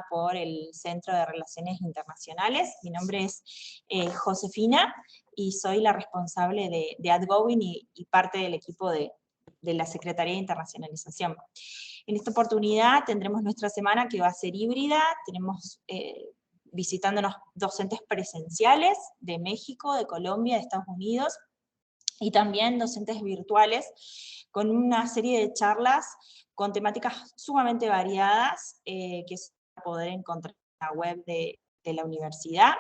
por el Centro de Relaciones Internacionales. Mi nombre es Josefina y soy la responsable de Adgowin y parte del equipo de la Secretaría de Internacionalización. En esta oportunidad tendremos nuestra semana que va a ser híbrida, tenemos visitándonos docentes presenciales de México, de Colombia, de Estados Unidos, y también docentes virtuales, con una serie de charlas con temáticas sumamente variadas, que se van a poder encontrar en la web de la universidad.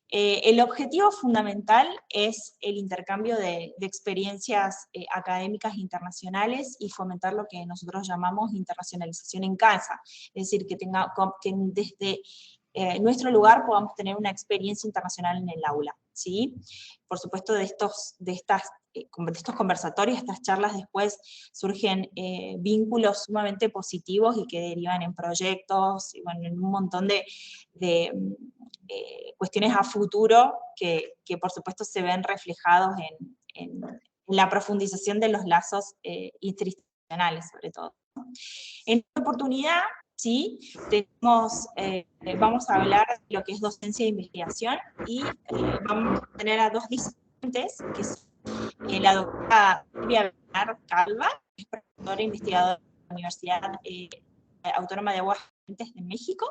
El objetivo fundamental es el intercambio de experiencias académicas internacionales y fomentar lo que nosotros llamamos internacionalización en casa, es decir, que desde nuestro lugar podamos tener una experiencia internacional en el aula, ¿sí? Por supuesto, de estos conversatorios, estas charlas, después surgen vínculos sumamente positivos y que derivan en proyectos, y bueno, en un montón de cuestiones a futuro que por supuesto se ven reflejados en la profundización de los lazos institucionales, sobre todo. En esta oportunidad, sí, vamos a hablar de lo que es docencia de investigación y vamos a tener a dos discentes, que son la doctora Silvia Bernard Calva, que es profesora e investigadora de la Universidad Autónoma de Aguascalientes de México.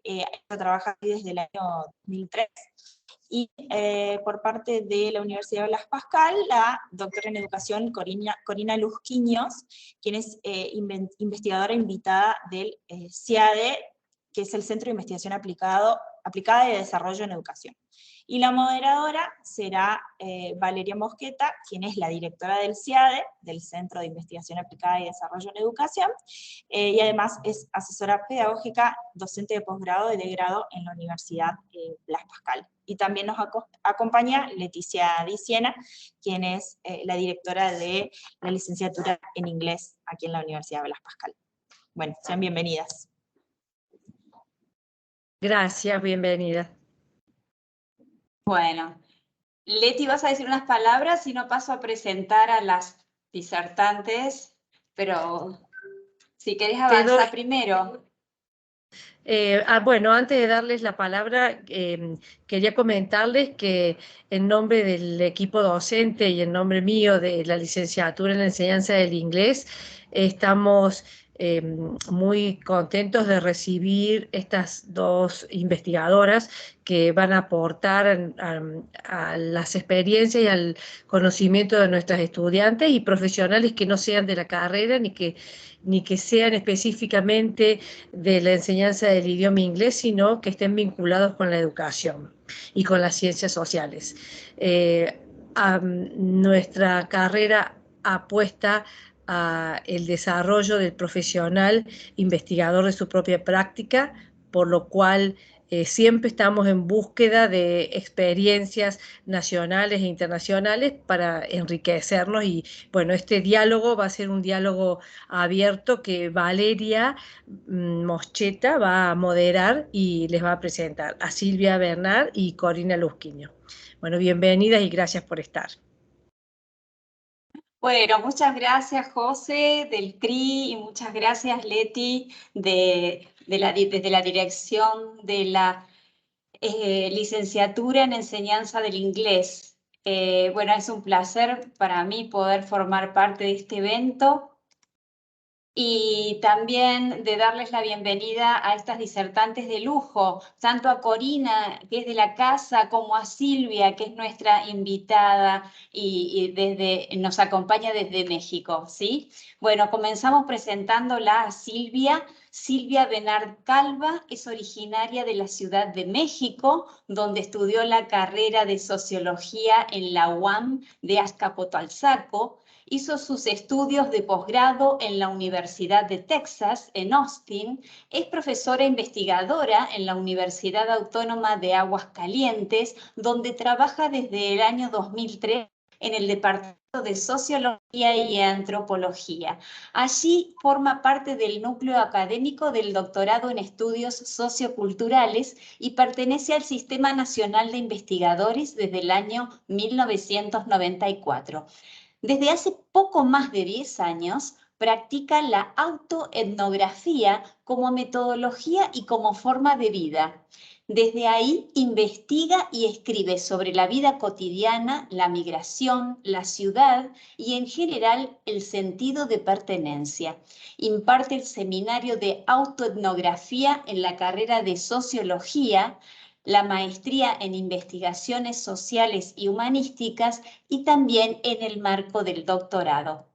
Ella trabaja aquí desde el año 2003. Y por parte de la Universidad Blas Pascal, la doctora en educación Corina Luzquiños, quien es investigadora invitada del CIADE, que es el Centro de Investigación Aplicada y de Desarrollo en Educación. Y la moderadora será Valeria Mosqueta, quien es la directora del CIADE, del Centro de Investigación Aplicada y Desarrollo en Educación, y además es asesora pedagógica, docente de posgrado y de grado en la Universidad Blas Pascal. Y también nos acompaña Leticia Di Siena, quien es la directora de la licenciatura en inglés aquí en la Universidad Blas Pascal. Bueno, sean bienvenidas. Gracias, bienvenida. Bueno, Leti, vas a decir unas palabras y no paso a presentar a las disertantes, pero si querés avanzar primero. Bueno, antes de darles la palabra, quería comentarles que en nombre del equipo docente y en nombre mío de la licenciatura en la enseñanza del inglés, estamos muy contentos de recibir estas dos investigadoras que van a aportar a las experiencias y al conocimiento de nuestras estudiantes y profesionales que no sean de la carrera ni que sean específicamente de la enseñanza del idioma inglés, sino que estén vinculados con la educación y con las ciencias sociales. Nuestra carrera apuesta a el desarrollo del profesional investigador de su propia práctica, por lo cual siempre estamos en búsqueda de experiencias nacionales e internacionales para enriquecernos y bueno, este diálogo va a ser un diálogo abierto que Valeria Moscheta va a moderar y les va a presentar a Silvia Bernard y Corina Luzquiño. Bueno, bienvenidas y gracias por estar. Bueno, muchas gracias José del CRI y muchas gracias Leti desde la dirección de la licenciatura en enseñanza del inglés. Bueno, es un placer para mí poder formar parte de este evento y también de darles la bienvenida a estas disertantes de lujo, tanto a Corina, que es de la casa, como a Silvia, que es nuestra invitada y nos acompaña desde México, ¿sí? Bueno, comenzamos presentándola a Silvia. Silvia Bernard Calva es originaria de la Ciudad de México, donde estudió la carrera de Sociología en la UAM de Azcapotzalco. Hizo sus estudios de posgrado en la Universidad de Texas, en Austin. Es profesora investigadora en la Universidad Autónoma de Aguascalientes, donde trabaja desde el año 2003 en el Departamento de Sociología y Antropología. Allí forma parte del núcleo académico del doctorado en estudios socioculturales y pertenece al Sistema Nacional de Investigadores desde el año 1994. Desde hace poco más de 10 años, practica la autoetnografía como metodología y como forma de vida. Desde ahí investiga y escribe sobre la vida cotidiana, la migración, la ciudad y en general el sentido de pertenencia. Imparte el seminario de autoetnografía en la carrera de Sociología, la maestría en Investigaciones Sociales y Humanísticas y también en el marco del doctorado.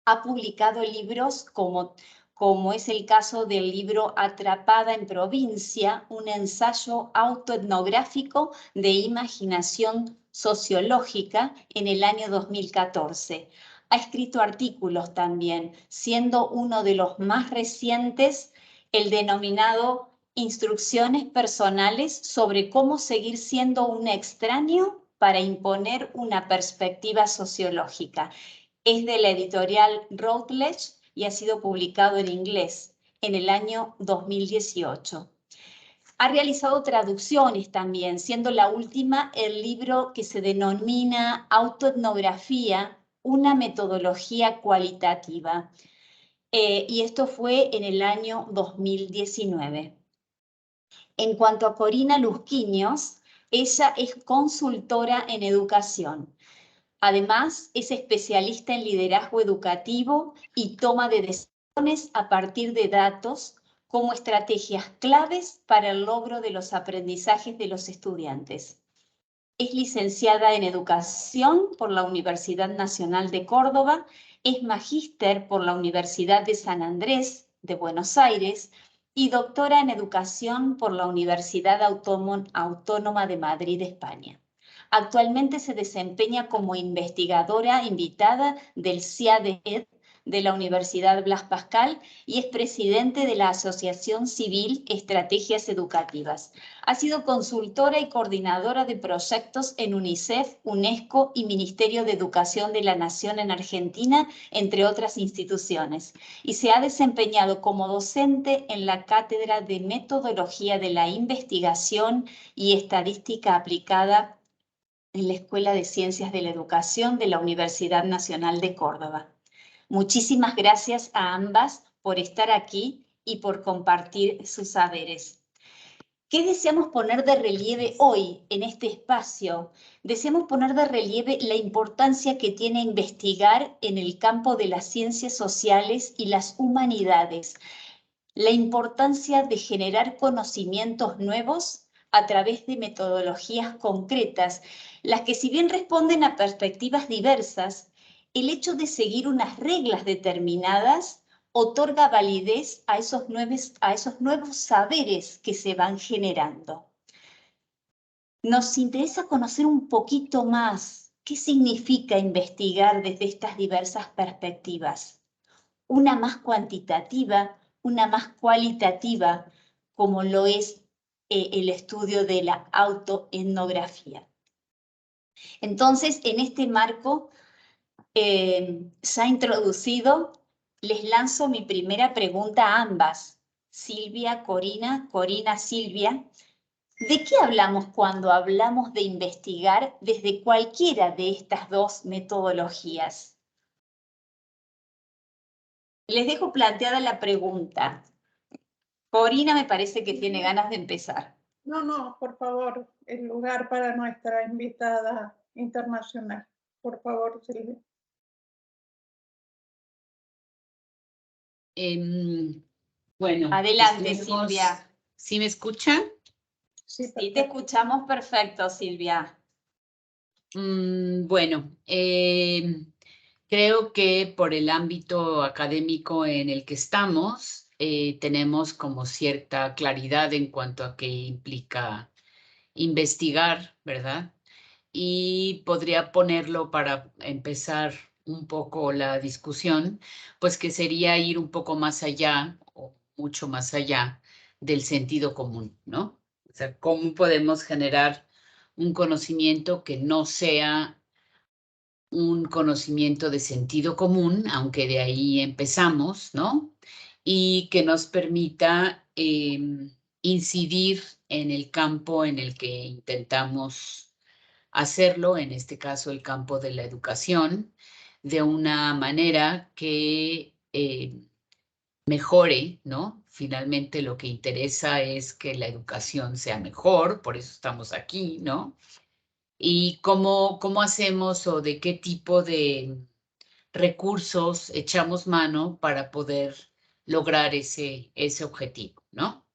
Ha publicado libros como es el caso del libro Atrapada en Provincia, un ensayo autoetnográfico de imaginación sociológica en el año 2014. Ha escrito artículos también, siendo uno de los más recientes el denominado Instrucciones personales sobre cómo seguir siendo un extraño para imponer una perspectiva sociológica. Es de la editorial Routledge y ha sido publicado en inglés en el año 2018. Ha realizado traducciones también, siendo la última el libro que se denomina Autoetnografía, una metodología cualitativa. Y esto fue en el año 2019. En cuanto a Corina Lusquiños, ella es consultora en educación. Además, es especialista en liderazgo educativo y toma de decisiones a partir de datos como estrategias claves para el logro de los aprendizajes de los estudiantes. Es licenciada en Educación por la Universidad Nacional de Córdoba, es magíster por la Universidad de San Andrés de Buenos Aires y doctora en Educación por la Universidad Autónoma de Madrid, España. Actualmente se desempeña como investigadora invitada del CIADED de la Universidad Blas Pascal y es presidente de la Asociación Civil Estrategias Educativas. Ha sido consultora y coordinadora de proyectos en UNICEF, UNESCO y Ministerio de Educación de la Nación en Argentina, entre otras instituciones, y se ha desempeñado como docente en la Cátedra de Metodología de la Investigación y Estadística Aplicada en la Escuela de Ciencias de la Educación de la Universidad Nacional de Córdoba. Muchísimas gracias a ambas por estar aquí y por compartir sus saberes. ¿Qué deseamos poner de relieve hoy en este espacio? Deseamos poner de relieve la importancia que tiene investigar en el campo de las ciencias sociales y las humanidades, la importancia de generar conocimientos nuevos a través de metodologías concretas, las que si bien responden a perspectivas diversas, el hecho de seguir unas reglas determinadas otorga validez a esos nuevos saberes que se van generando. Nos interesa conocer un poquito más qué significa investigar desde estas diversas perspectivas. Una más cuantitativa, una más cualitativa, como lo es el estudio de la autoetnografía. Entonces, en este marco, ya introducido, les lanzo mi primera pregunta a ambas. Silvia, Corina, Corina, Silvia. ¿De qué hablamos cuando hablamos de investigar desde cualquiera de estas dos metodologías? Les dejo planteada la pregunta. Corina me parece que tiene ganas de empezar. No, por favor, el lugar para nuestra invitada internacional. Por favor, Silvia. Bueno. Adelante, Silvia. ¿Sí me escuchan? Sí, te escuchamos perfecto, Silvia. Bueno, creo que por el ámbito académico en el que estamos, tenemos como cierta claridad en cuanto a qué implica investigar, ¿verdad? Y podría ponerlo para empezar un poco la discusión, pues que sería ir un poco más allá o mucho más allá del sentido común, ¿no? O sea, ¿cómo podemos generar un conocimiento que no sea un conocimiento de sentido común, aunque de ahí empezamos, ¿no? Y que nos permita incidir en el campo en el que intentamos hacerlo, en este caso el campo de la educación, de una manera que mejore, ¿no? Finalmente lo que interesa es que la educación sea mejor, por eso estamos aquí, ¿no? Y cómo hacemos o de qué tipo de recursos echamos mano para poder lograr ese objetivo, ¿no?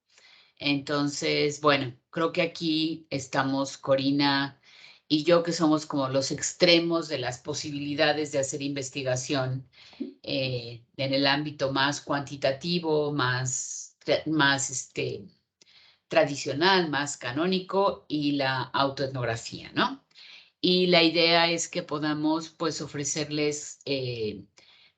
Entonces, bueno, creo que aquí estamos Corina y yo, que somos como los extremos de las posibilidades de hacer investigación en el ámbito más cuantitativo, más tradicional, más canónico, y la autoetnografía, ¿no? Y la idea es que podamos, pues, ofrecerles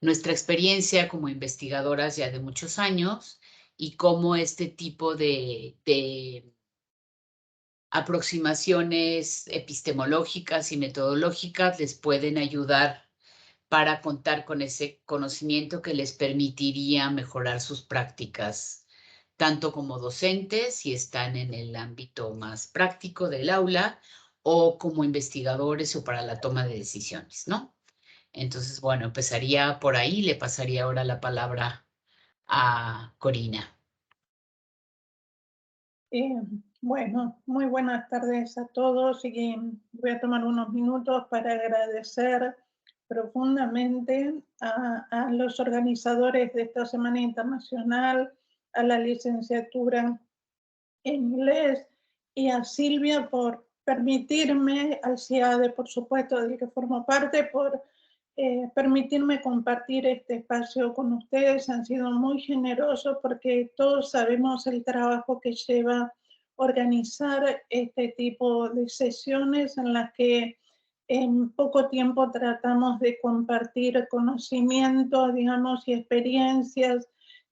nuestra experiencia como investigadoras ya de muchos años y cómo este tipo de aproximaciones epistemológicas y metodológicas les pueden ayudar para contar con ese conocimiento que les permitiría mejorar sus prácticas, tanto como docentes, si están en el ámbito más práctico del aula, o como investigadores o para la toma de decisiones, ¿no? Entonces, bueno, empezaría por ahí, le pasaría ahora la palabra a Corina. Bueno, muy buenas tardes a todos y voy a tomar unos minutos para agradecer profundamente a los organizadores de esta Semana Internacional, a la licenciatura en inglés y a Silvia por permitirme, al CIADE por supuesto del que formo parte, por permitirme compartir este espacio con ustedes. Han sido muy generosos porque todos sabemos el trabajo que lleva organizar este tipo de sesiones en las que en poco tiempo tratamos de compartir conocimientos, digamos, y experiencias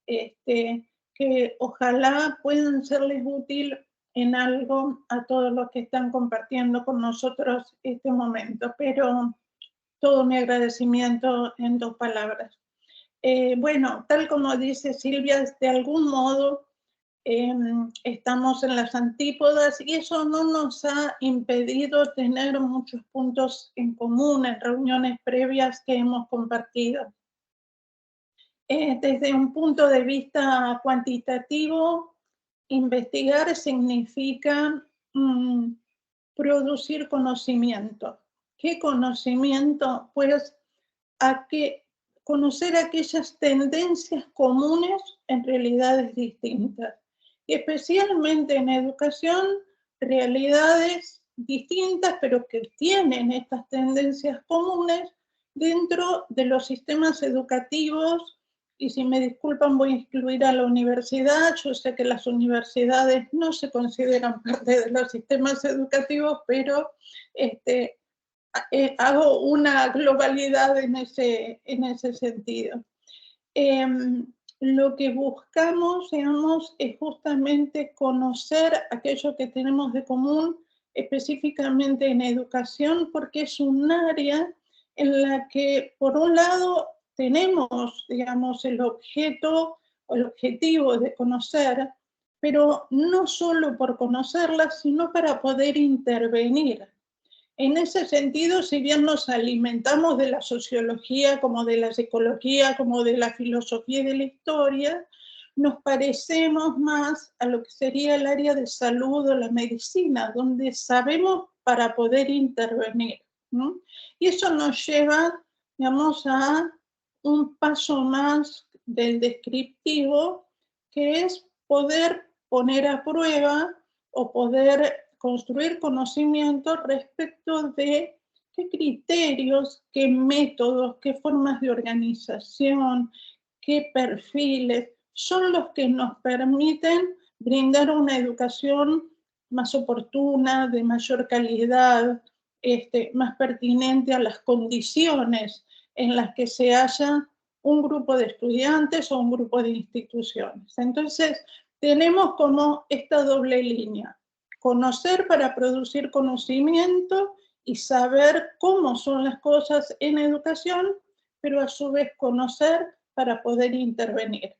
que ojalá puedan serles útil en algo a todos los que están compartiendo con nosotros este momento. Pero todo mi agradecimiento en 2 palabras. Bueno, tal como dice Silvia, de algún modo estamos en las antípodas y eso no nos ha impedido tener muchos puntos en común en reuniones previas que hemos compartido. Desde un punto de vista cuantitativo, investigar significa producir conocimiento. ¿Qué conocimiento? Pues conocer aquellas tendencias comunes en realidades distintas. Y especialmente en educación, realidades distintas, pero que tienen estas tendencias comunes dentro de los sistemas educativos. Y si me disculpan, voy a incluir a la universidad. Yo sé que las universidades no se consideran parte de los sistemas educativos, pero hago una globalidad en ese sentido. Lo que buscamos, digamos, es justamente conocer aquello que tenemos de común, específicamente en educación, porque es un área en la que, por un lado, tenemos, digamos, el objeto o el objetivo de conocer, pero no solo por conocerla, sino para poder intervenir. En ese sentido, si bien nos alimentamos de la sociología, como de la psicología, como de la filosofía y de la historia, nos parecemos más a lo que sería el área de salud o la medicina, donde sabemos para poder intervenir, ¿no? Y eso nos lleva, digamos, a un paso más del descriptivo, que es poder poner a prueba o poder construir conocimiento respecto de qué criterios, qué métodos, qué formas de organización, qué perfiles son los que nos permiten brindar una educación más oportuna, de mayor calidad, más pertinente a las condiciones en las que se halla un grupo de estudiantes o un grupo de instituciones. Entonces, tenemos como esta doble línea: conocer para producir conocimiento y saber cómo son las cosas en educación, pero a su vez conocer para poder intervenir.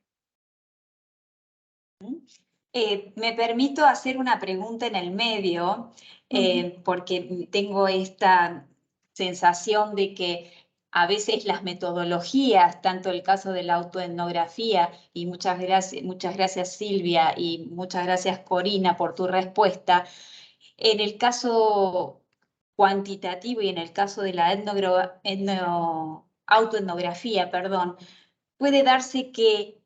Me permito hacer una pregunta en el medio, porque tengo esta sensación de que a veces las metodologías, tanto el caso de la autoetnografía, y muchas gracias Silvia y muchas gracias Corina por tu respuesta. En el caso cuantitativo y en el caso de la autoetnografía, perdón, puede darse que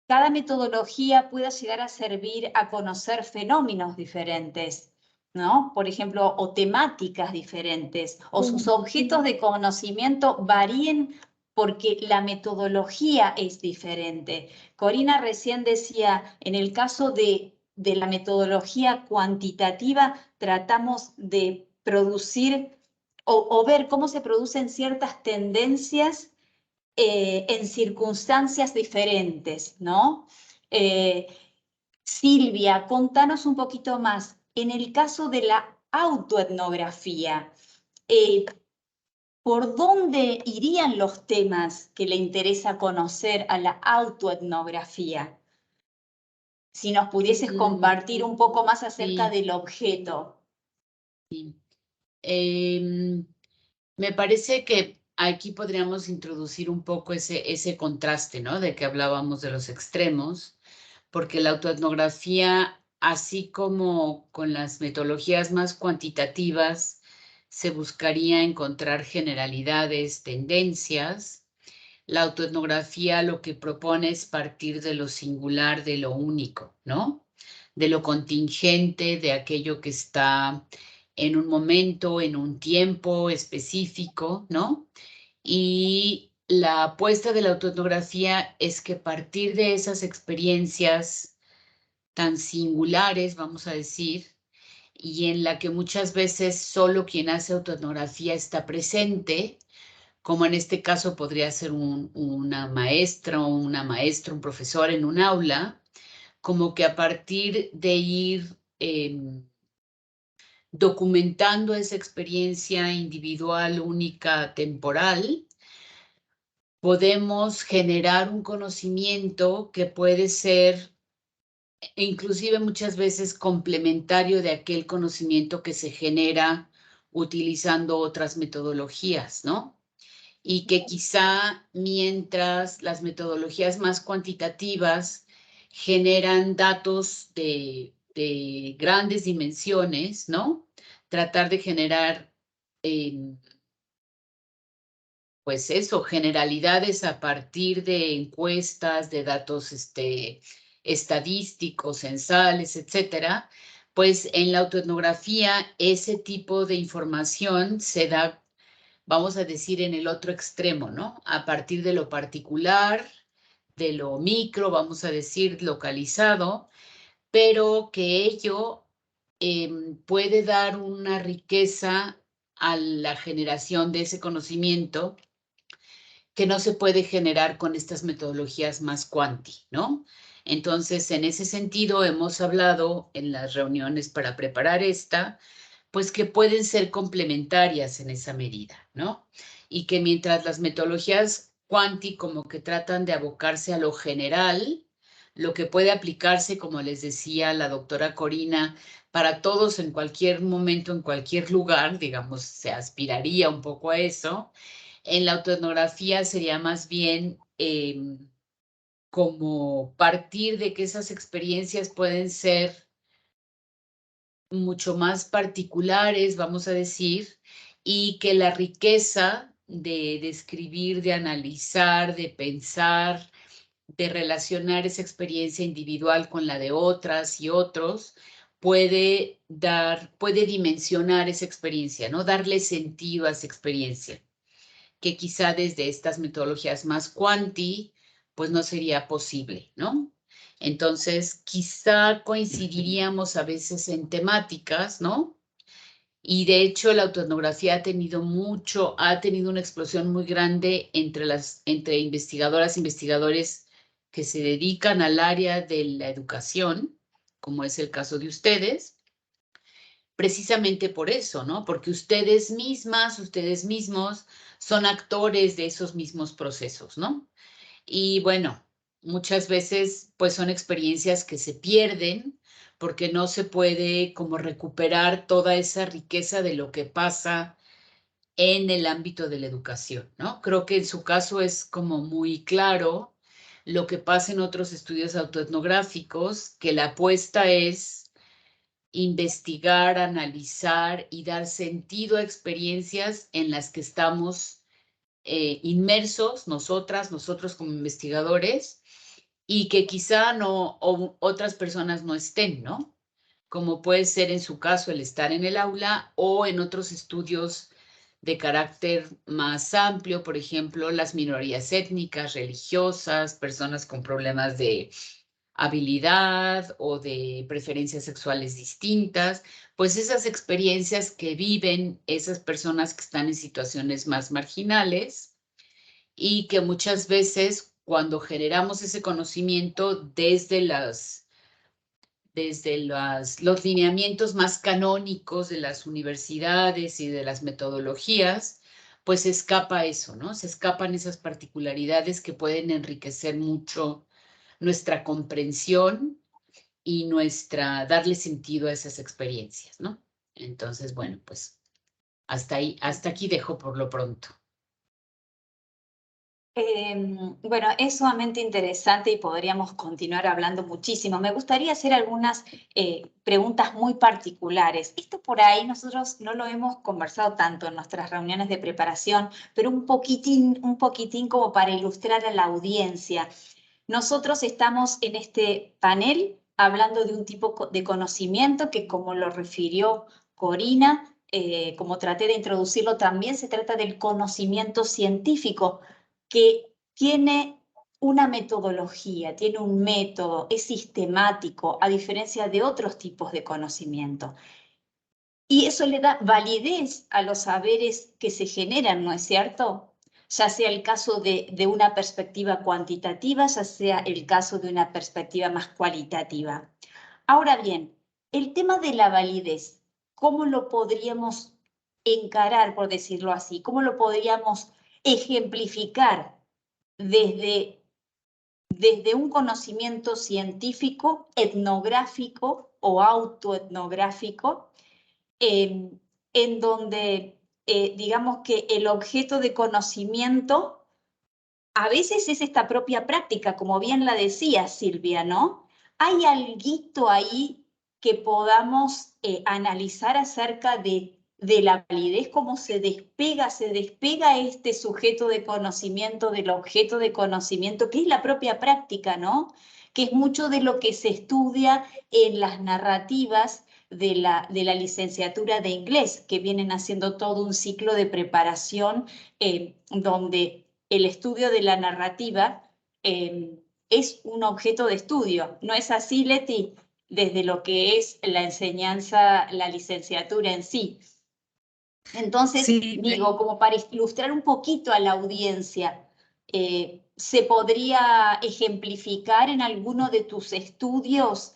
cada metodología pueda llegar a servir a conocer fenómenos diferentes, ¿no? Por ejemplo, o temáticas diferentes, o sus objetos de conocimiento varíen porque la metodología es diferente. Corina recién decía, en el caso de la metodología cuantitativa, tratamos de producir o ver cómo se producen ciertas tendencias en circunstancias diferentes, ¿no? Silvia, contanos un poquito más. En el caso de la autoetnografía, ¿por dónde irían los temas que le interesa conocer a la autoetnografía? Si nos pudieses compartir un poco más acerca del objeto. Sí. Me parece que aquí podríamos introducir un poco ese contraste, ¿no? De que hablábamos de los extremos, porque la autoetnografía, así como con las metodologías más cuantitativas, se buscaría encontrar generalidades, tendencias. La autoetnografía lo que propone es partir de lo singular, de lo único, ¿no? De lo contingente, de aquello que está en un momento, en un tiempo específico, ¿no? Y la apuesta de la autoetnografía es que partir de esas experiencias tan singulares, vamos a decir, y en la que muchas veces solo quien hace autoetnografía está presente, como en este caso podría ser una maestra o una maestra, un profesor en un aula, como que a partir de ir documentando esa experiencia individual, única, temporal, podemos generar un conocimiento que puede ser inclusive muchas veces complementario de aquel conocimiento que se genera utilizando otras metodologías, ¿no? Y que quizá mientras las metodologías más cuantitativas generan datos de grandes dimensiones, ¿no? Tratar de generar, pues eso, generalidades a partir de encuestas, de datos estadísticos, censales, etcétera, pues en la autoetnografía ese tipo de información se da, vamos a decir, en el otro extremo, ¿no? A partir de lo particular, de lo micro, vamos a decir, localizado, pero que ello puede dar una riqueza a la generación de ese conocimiento que no se puede generar con estas metodologías más cuanti, ¿no? Entonces, en ese sentido, hemos hablado en las reuniones para preparar esta, pues que pueden ser complementarias en esa medida, ¿no? Y que mientras las metodologías cuanti como que tratan de abocarse a lo general, lo que puede aplicarse, como les decía la doctora Corina, para todos en cualquier momento, en cualquier lugar, digamos, se aspiraría un poco a eso. En la autoetnografía sería más bien como partir de que esas experiencias pueden ser mucho más particulares, vamos a decir, y que la riqueza de describir, de analizar, de pensar, de relacionar esa experiencia individual con la de otras y otros, puede dimensionar esa experiencia, ¿no? Darle sentido a esa experiencia, que quizá desde estas metodologías más cuanti, pues no sería posible, ¿no? Entonces, quizá coincidiríamos a veces en temáticas, ¿no? Y de hecho, la autoetnografía ha tenido una explosión muy grande entre investigadoras e investigadores que se dedican al área de la educación, como es el caso de ustedes, precisamente por eso, ¿no? Porque ustedes mismas, ustedes mismos son actores de esos mismos procesos, ¿no? Y bueno, muchas veces pues son experiencias que se pierden porque no se puede como recuperar toda esa riqueza de lo que pasa en el ámbito de la educación, ¿no? Creo que en su caso es como muy claro lo que pasa en otros estudios autoetnográficos, que la apuesta es investigar, analizar y dar sentido a experiencias en las que estamos inmersos, nosotros como investigadores, y que quizá no, o otras personas no estén, ¿no? Como puede ser en su caso el estar en el aula o en otros estudios de carácter más amplio, por ejemplo, las minorías étnicas, religiosas, personas con problemas de habilidad o de preferencias sexuales distintas, pues esas experiencias que viven esas personas que están en situaciones más marginales y que muchas veces cuando generamos ese conocimiento desde los lineamientos más canónicos de las universidades y de las metodologías, pues se escapa eso, ¿no? Se escapan esas particularidades que pueden enriquecer mucho nuestra comprensión y darle sentido a esas experiencias, ¿no? Entonces, bueno, pues hasta ahí, hasta aquí dejo por lo pronto. Bueno, es sumamente interesante y podríamos continuar hablando muchísimo. Me gustaría hacer algunas preguntas muy particulares. Esto por ahí nosotros no lo hemos conversado tanto en nuestras reuniones de preparación, pero un poquitín como para ilustrar a la audiencia. Nosotros estamos en este panel hablando de un tipo de conocimiento que, como lo refirió Corina, como traté de introducirlo, también se trata del conocimiento científico, que tiene una metodología, tiene un método, es sistemático, a diferencia de otros tipos de conocimiento. Y eso le da validez a los saberes que se generan, ¿no es cierto? Ya sea el caso de una perspectiva cuantitativa, ya sea el caso de una perspectiva más cualitativa. Ahora bien, el tema de la validez, ¿cómo lo podríamos encarar, por decirlo así? ¿Cómo lo podríamos ejemplificar desde un conocimiento científico, etnográfico o autoetnográfico, en donde digamos que el objeto de conocimiento a veces es esta propia práctica, como bien la decía Silvia, ¿no? ¿Hay alguito ahí que podamos analizar acerca de la validez, cómo se despega este sujeto de conocimiento del objeto de conocimiento, que es la propia práctica, ¿no? Que es mucho de lo que se estudia en las narrativas de la licenciatura de inglés, que vienen haciendo todo un ciclo de preparación donde el estudio de la narrativa es un objeto de estudio. ¿No es así, Leti? Desde lo que es la enseñanza, la licenciatura en sí. Entonces, Sí, digo, como para ilustrar un poquito a la audiencia, ¿se podría ejemplificar en alguno de tus estudios,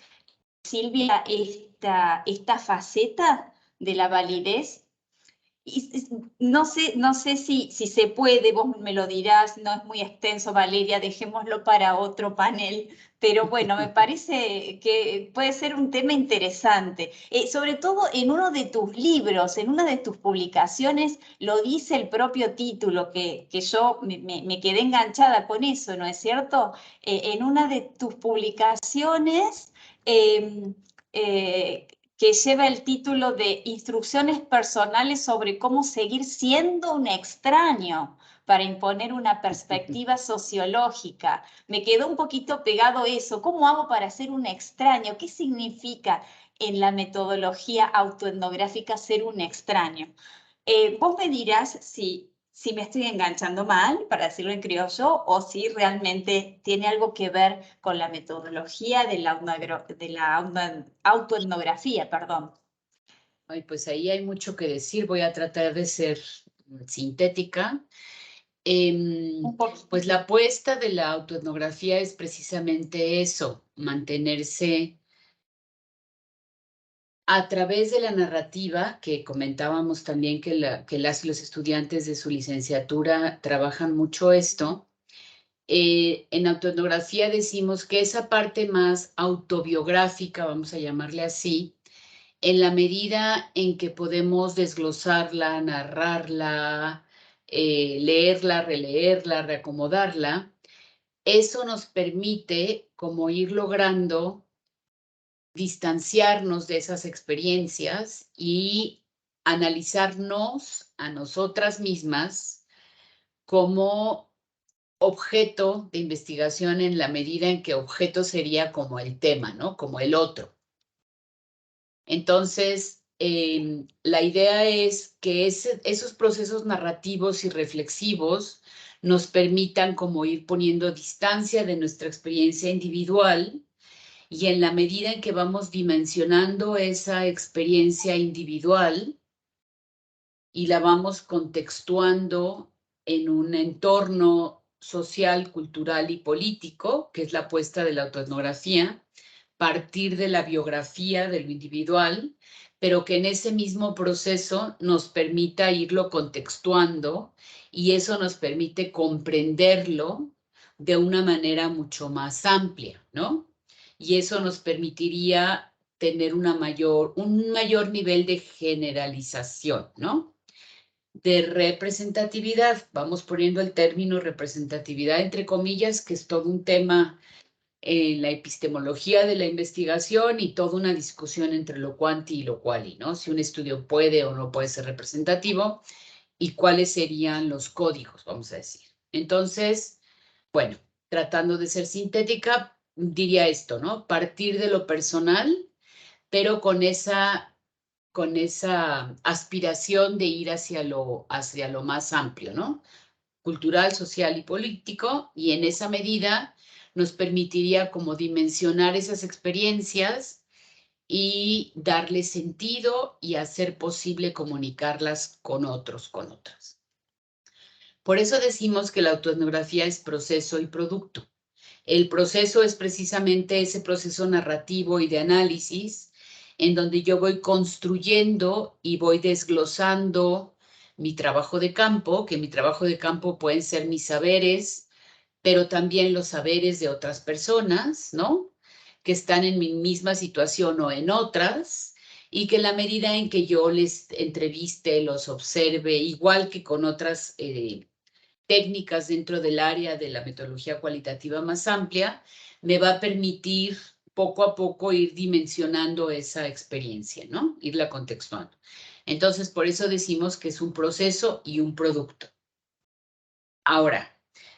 Silvia, esta faceta de la validez? Y no sé si se puede, vos me lo dirás, no es muy extenso, Valeria, dejémoslo para otro panel, pero bueno, me parece que puede ser un tema interesante. Sobre todo en uno de tus libros, en una de tus publicaciones, lo dice el propio título, que yo me quedé enganchada con eso, ¿no es cierto? En una de tus publicaciones que lleva el título de Instrucciones personales sobre cómo seguir siendo un extraño para imponer una perspectiva sociológica. Me quedó un poquito pegado eso. ¿Cómo hago para ser un extraño? ¿Qué significa en la metodología autoetnográfica ser un extraño? Vos me dirás si me estoy enganchando mal, para decirlo en criollo, o si realmente tiene algo que ver con la metodología de la autoetnografía, perdón. Ay, pues ahí hay mucho que decir. Voy a tratar de ser sintética. Pues la apuesta de la autoetnografía es precisamente eso, mantenerse a través de la narrativa, que comentábamos también que las y los estudiantes de su licenciatura trabajan mucho esto. En autoetnografía decimos que esa parte más autobiográfica, vamos a llamarle así, en la medida en que podemos desglosarla, narrarla, leerla, releerla, reacomodarla, eso nos permite como ir logrando distanciarnos de esas experiencias y analizarnos a nosotras mismas como objeto de investigación en la medida en que objeto sería como el tema, ¿no? Como el otro. Entonces, la idea es que esos procesos narrativos y reflexivos nos permitan como ir poniendo distancia de nuestra experiencia individual y en la medida en que vamos dimensionando esa experiencia individual y la vamos contextuando en un entorno social, cultural y político, que es la apuesta de la autoetnografía, partir de la biografía de lo individual, pero que en ese mismo proceso nos permita irlo contextuando y eso nos permite comprenderlo de una manera mucho más amplia, ¿no? Y eso nos permitiría tener un mayor nivel de generalización, ¿no? De representatividad. Vamos poniendo el término representatividad entre comillas, que es todo un tema en la epistemología de la investigación y toda una discusión entre lo cuanti y lo quali, ¿no? Si un estudio puede o no puede ser representativo y cuáles serían los códigos, vamos a decir. Entonces, bueno, tratando de ser sintética, diría esto, ¿no? Partir de lo personal, pero con esa aspiración de ir hacia lo más amplio, ¿no? Cultural, social y político, y en esa medida nos permitiría como dimensionar esas experiencias y darle sentido y hacer posible comunicarlas con otros, con otras. Por eso decimos que la autoetnografía es proceso y producto. El proceso es precisamente ese proceso narrativo y de análisis en donde yo voy construyendo y voy desglosando mi trabajo de campo, que mi trabajo de campo pueden ser mis saberes, pero también los saberes de otras personas, ¿no? Que están en mi misma situación o en otras, y que en la medida en que yo les entreviste, los observe, igual que con otras técnicas dentro del área de la metodología cualitativa más amplia, me va a permitir poco a poco ir dimensionando esa experiencia, ¿no? Irla contextuando. Entonces, por eso decimos que es un proceso y un producto. Ahora,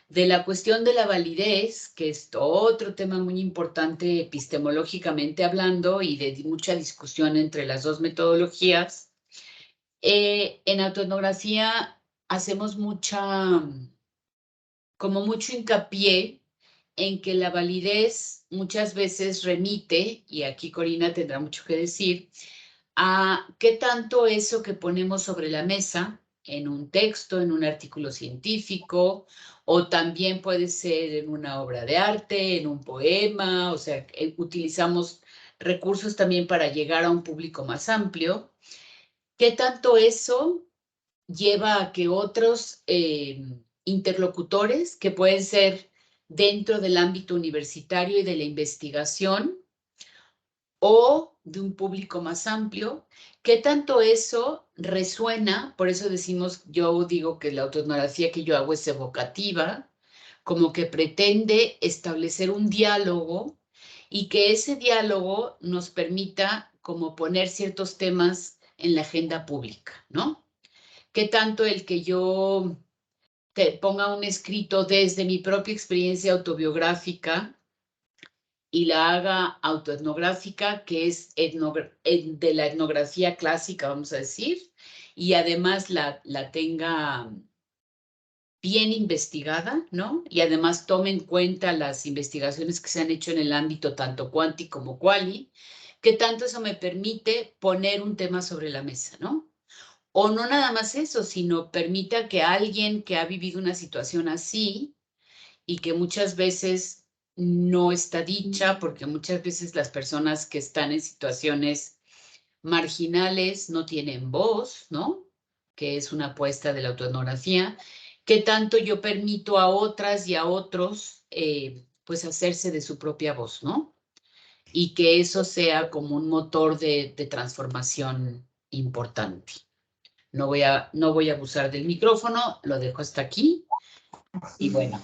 de la cuestión de la validez, que es otro tema muy importante epistemológicamente hablando y de mucha discusión entre las dos metodologías, en autoetnografía hacemos como mucho hincapié en que la validez muchas veces remite, y aquí Corina tendrá mucho que decir, a qué tanto eso que ponemos sobre la mesa en un texto, en un artículo científico, o también puede ser en una obra de arte, en un poema, o sea, utilizamos recursos también para llegar a un público más amplio. ¿Qué tanto eso lleva a que otros interlocutores, que pueden ser dentro del ámbito universitario y de la investigación, o de un público más amplio, qué tanto eso resuena? Por eso yo digo que la autoetnografía que yo hago es evocativa, como que pretende establecer un diálogo y que ese diálogo nos permita como poner ciertos temas en la agenda pública, ¿no? ¿Qué tanto el que yo te ponga un escrito desde mi propia experiencia autobiográfica y la haga autoetnográfica, que es de la etnografía clásica, vamos a decir, y además la tenga bien investigada, ¿no? Y además tome en cuenta las investigaciones que se han hecho en el ámbito tanto cuanti como quali, que tanto eso me permite poner un tema sobre la mesa, ¿no? O no nada más eso, sino permita que alguien que ha vivido una situación así y que muchas veces no está dicha, porque muchas veces las personas que están en situaciones marginales no tienen voz, ¿no? Que es una apuesta de la autoetnografía, que tanto yo permito a otras y a otros pues hacerse de su propia voz, ¿no? y que eso sea como un motor de transformación importante. No voy a abusar del micrófono, lo dejo hasta aquí. Y bueno,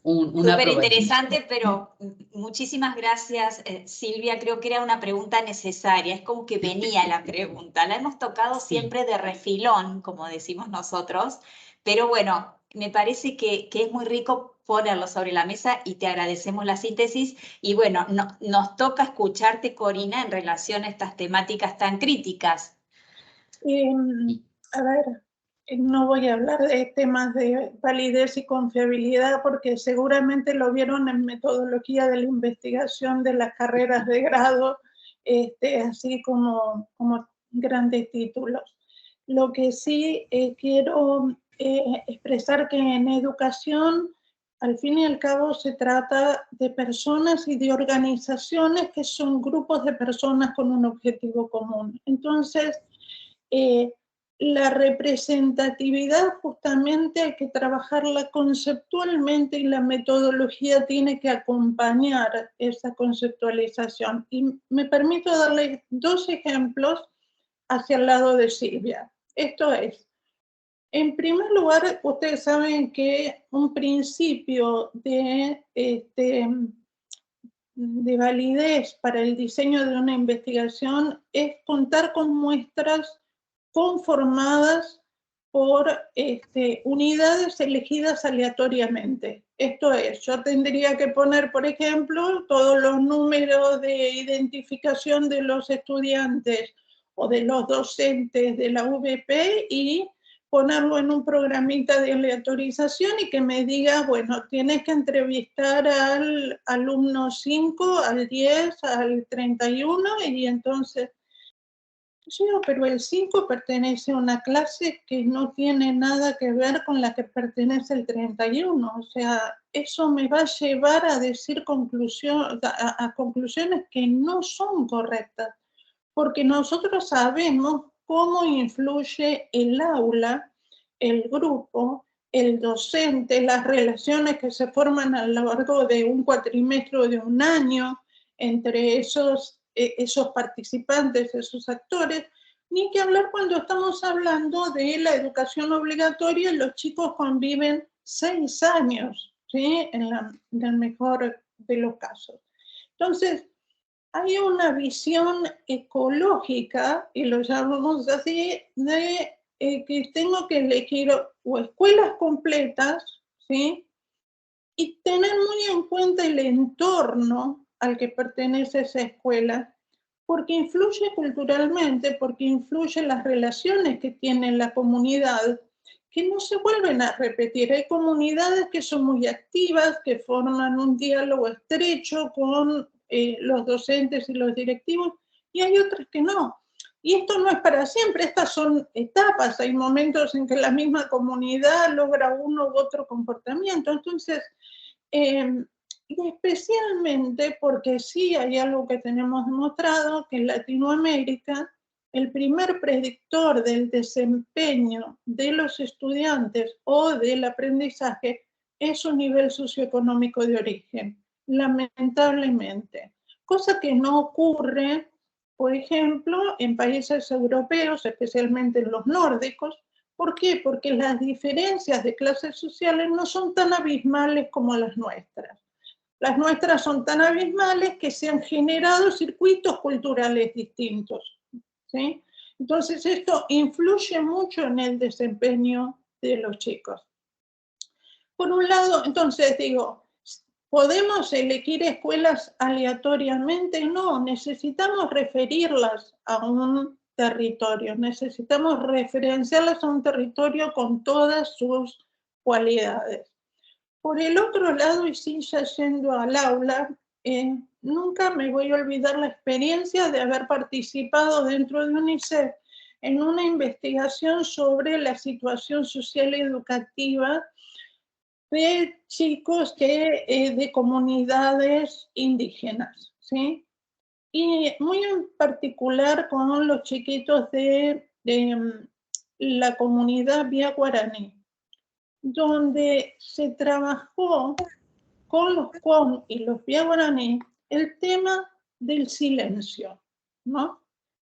una Súper probadita. interesante, pero muchísimas gracias, Silvia. Creo que era una pregunta necesaria, es como que venía la pregunta. La hemos tocado siempre de refilón, como decimos nosotros, pero bueno, me parece que es muy rico ponerlo sobre la mesa y te agradecemos la síntesis. Y bueno, nos toca escucharte, Corina, en relación a estas temáticas tan críticas. A ver, no voy a hablar de temas de validez y confiabilidad porque seguramente lo vieron en metodología de la investigación de las carreras de grado, así como grandes títulos. Lo que sí quiero expresar que en educación, al fin y al cabo, se trata de personas y de organizaciones que son grupos de personas con un objetivo común. Entonces, la representatividad justamente hay que trabajarla conceptualmente y la metodología tiene que acompañar esa conceptualización. Y me permito darles 2 ejemplos hacia el lado de Silvia. Esto es, en primer lugar, ustedes saben que un principio de validez para el diseño de una investigación es contar con muestras conformadas por unidades elegidas aleatoriamente. Esto es, yo tendría que poner, por ejemplo, todos los números de identificación de los estudiantes o de los docentes de la UBP y ponerlo en un programita de aleatorización y que me diga, bueno, tienes que entrevistar al alumno 5, al 10, al 31, y entonces, yo, pero el 5 pertenece a una clase que no tiene nada que ver con la que pertenece el 31, o sea, eso me va a llevar a decir a conclusiones que no son correctas, porque nosotros sabemos cómo influye el aula, el grupo, el docente, las relaciones que se forman a lo largo de un cuatrimestre o de un año entre esos participantes, esos actores, ni que hablar cuando estamos hablando de la educación obligatoria. Los chicos conviven 6 años, ¿sí? En el mejor de los casos. Entonces, hay una visión ecológica, y lo llamamos así, de que tengo que elegir o escuelas completas, ¿sí? Y tener muy en cuenta el entorno al que pertenece esa escuela, porque influye culturalmente, porque influye en las relaciones que tiene la comunidad, que no se vuelven a repetir. Hay comunidades que son muy activas, que forman un diálogo estrecho con los docentes y los directivos, y hay otras que no. Y esto no es para siempre, estas son etapas, hay momentos en que la misma comunidad logra uno u otro comportamiento. Entonces, y especialmente porque sí hay algo que tenemos demostrado, que en Latinoamérica el primer predictor del desempeño de los estudiantes o del aprendizaje es su nivel socioeconómico de origen, lamentablemente. Cosa que no ocurre, por ejemplo, en países europeos, especialmente en los nórdicos. ¿Por qué? Porque las diferencias de clases sociales no son tan abismales como las nuestras. Las nuestras son tan abismales que se han generado circuitos culturales distintos, ¿sí? Entonces esto influye mucho en el desempeño de los chicos. Por un lado, entonces digo, ¿podemos elegir escuelas aleatoriamente? No, necesitamos referirlas a un territorio, necesitamos referenciarlas a un territorio con todas sus cualidades. Por el otro lado, y sí, ya yendo al aula, nunca me voy a olvidar la experiencia de haber participado dentro de UNICEF en una investigación sobre la situación social y educativa de chicos de comunidades indígenas, ¿sí? Y muy en particular con los chiquitos de la comunidad Vía Guaraní, donde se trabajó con los COM y los Vía Guaraní el tema del silencio, ¿no?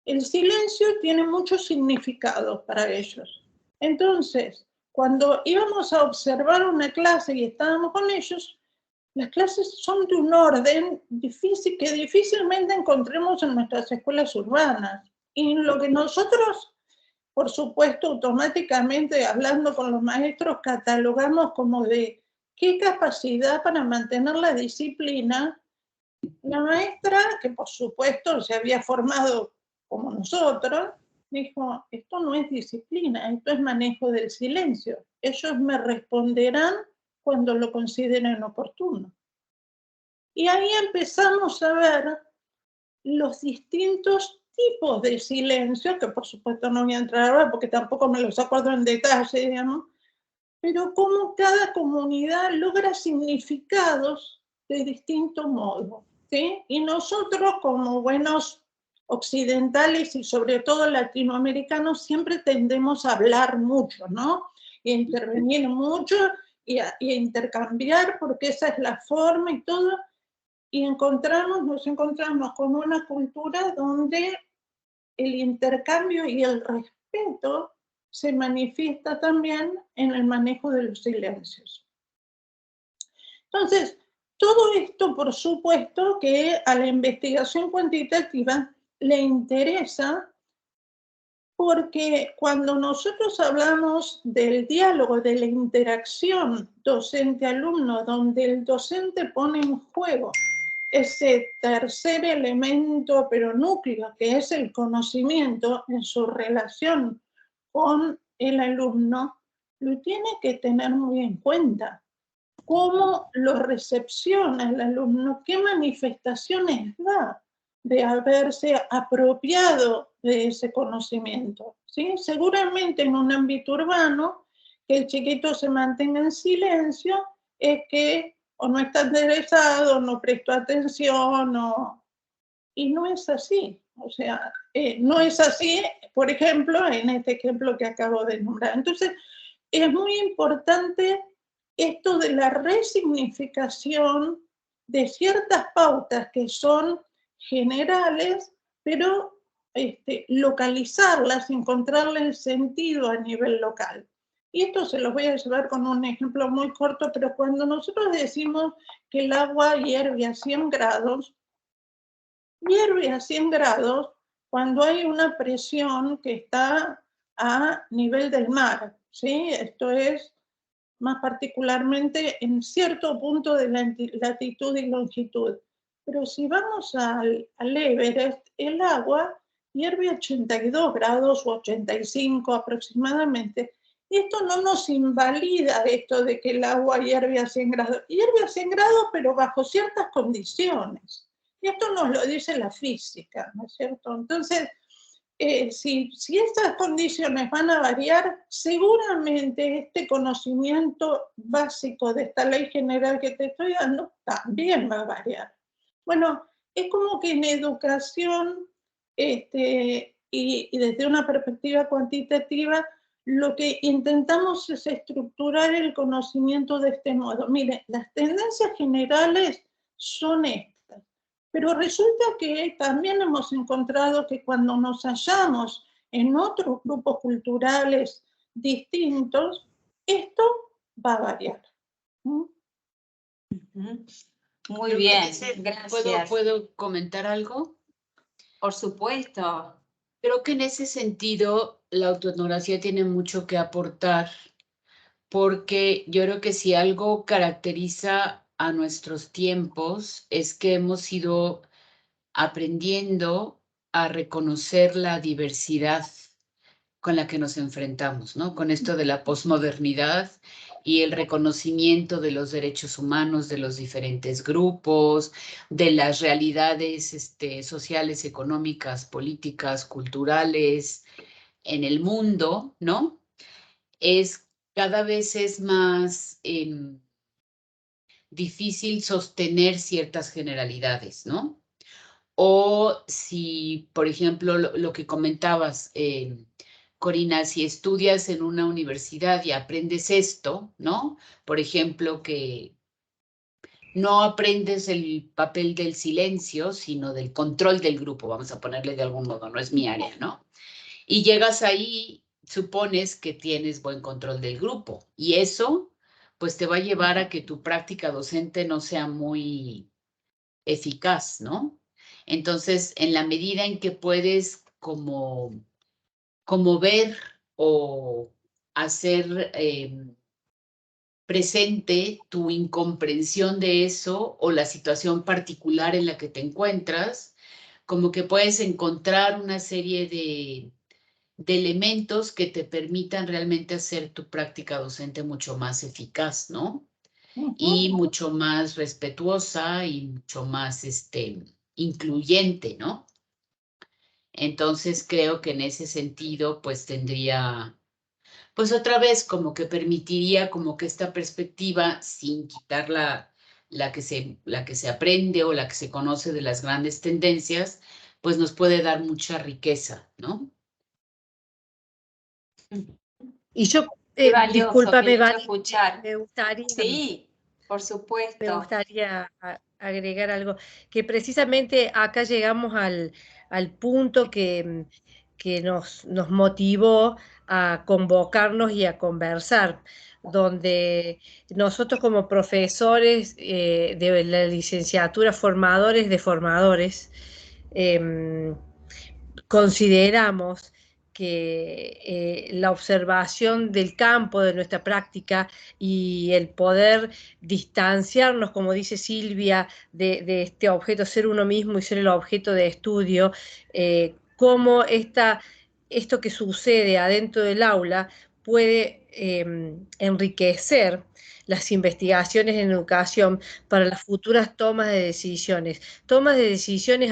El silencio tiene muchos significados para ellos. Entonces, cuando íbamos a observar una clase y estábamos con ellos, las clases son de un orden difícil que difícilmente encontremos en nuestras escuelas urbanas. Y lo que nosotros, por supuesto, automáticamente hablando con los maestros, catalogamos como de qué capacidad para mantener la disciplina. La maestra, que por supuesto se había formado como nosotros, dijo, esto no es disciplina, esto es manejo del silencio. Ellos me responderán cuando lo consideren oportuno. Y ahí empezamos a ver los distintos tipos de silencio, que por supuesto no voy a entrar ahora porque tampoco me los acuerdo en detalle, digamos, pero cómo cada comunidad logra significados de distinto modo, ¿sí? Y nosotros como buenos occidentales y sobre todo latinoamericanos siempre tendemos a hablar mucho, ¿no? Y a intervenir mucho y a intercambiar porque esa es la forma y todo. Y nos encontramos con una cultura donde el intercambio y el respeto se manifiesta también en el manejo de los silencios. Entonces, todo esto, por supuesto, que a la investigación cuantitativa le interesa porque cuando nosotros hablamos del diálogo, de la interacción docente-alumno, donde el docente pone en juego ese tercer elemento, pero núcleo, que es el conocimiento en su relación con el alumno, lo tiene que tener muy en cuenta. ¿Cómo lo recepciona el alumno? ¿Qué manifestaciones da de haberse apropiado de ese conocimiento? ¿Sí? Seguramente en un ámbito urbano, que el chiquito se mantenga en silencio, es que o no está interesado, no prestó atención, y no es así. O sea, no es así, por ejemplo, en este ejemplo que acabo de nombrar. Entonces, es muy importante esto de la resignificación de ciertas pautas que son generales, pero localizarlas, encontrarle el sentido a nivel local. Y esto se los voy a llevar con un ejemplo muy corto, pero cuando nosotros decimos que el agua hierve a 100 grados, hierve a 100 grados cuando hay una presión que está a nivel del mar, ¿sí? Esto es más particularmente en cierto punto de la latitud y longitud. Pero si vamos al Everest, el agua hierve a 82 grados o 85 aproximadamente. Y esto no nos invalida esto de que el agua hierve a 100 grados. Hierve a 100 grados, pero bajo ciertas condiciones. Y esto nos lo dice la física, ¿no es cierto? Entonces, si estas condiciones van a variar, seguramente este conocimiento básico de esta ley general que te estoy dando también va a variar. Bueno, es como que en educación y desde una perspectiva cuantitativa, lo que intentamos es estructurar el conocimiento de este modo. Miren, las tendencias generales son estas. Pero resulta que también hemos encontrado que cuando nos hallamos en otros grupos culturales distintos, esto va a variar. Muy bien, gracias. ¿Puedo comentar algo? Por supuesto. Creo que en ese sentido la autoetnografía tiene mucho que aportar, porque yo creo que si algo caracteriza a nuestros tiempos es que hemos ido aprendiendo a reconocer la diversidad con la que nos enfrentamos, ¿no? Con esto de la posmodernidad y el reconocimiento de los derechos humanos de los diferentes grupos, de las realidades sociales, económicas, políticas, culturales en el mundo, ¿no? Cada vez es más difícil sostener ciertas generalidades, ¿no? O si, por ejemplo, lo que comentabas, Corina, si estudias en una universidad y aprendes esto, ¿no? Por ejemplo, que no aprendes el papel del silencio, sino del control del grupo, vamos a ponerle de algún modo, no es mi área, ¿no? Y llegas ahí, supones que tienes buen control del grupo, y eso pues te va a llevar a que tu práctica docente no sea muy eficaz, ¿no? Entonces, en la medida en que puedes como ver o hacer presente tu incomprensión de eso o la situación particular en la que te encuentras, como que puedes encontrar una serie de elementos que te permitan realmente hacer tu práctica docente mucho más eficaz, ¿no? Y mucho más respetuosa y mucho más incluyente, ¿no? Entonces creo que en ese sentido, pues tendría, pues otra vez como que permitiría como que esta perspectiva, sin quitar la que se aprende o la que se conoce de las grandes tendencias, pues nos puede dar mucha riqueza, ¿no? Y yo, Qué valioso, qué discúlpame, lindo Vani, escuchar. me gustaría, Sí, por me supuesto. gustaría agregar algo, que precisamente acá llegamos al punto que nos motivó a convocarnos y a conversar, donde nosotros como profesores de la licenciatura, formadores de formadores, em, consideramos que la observación del campo, de nuestra práctica y el poder distanciarnos, como dice Silvia, de este objeto, ser uno mismo y ser el objeto de estudio, cómo esto que sucede adentro del aula puede enriquecer las investigaciones en educación para las futuras tomas de decisiones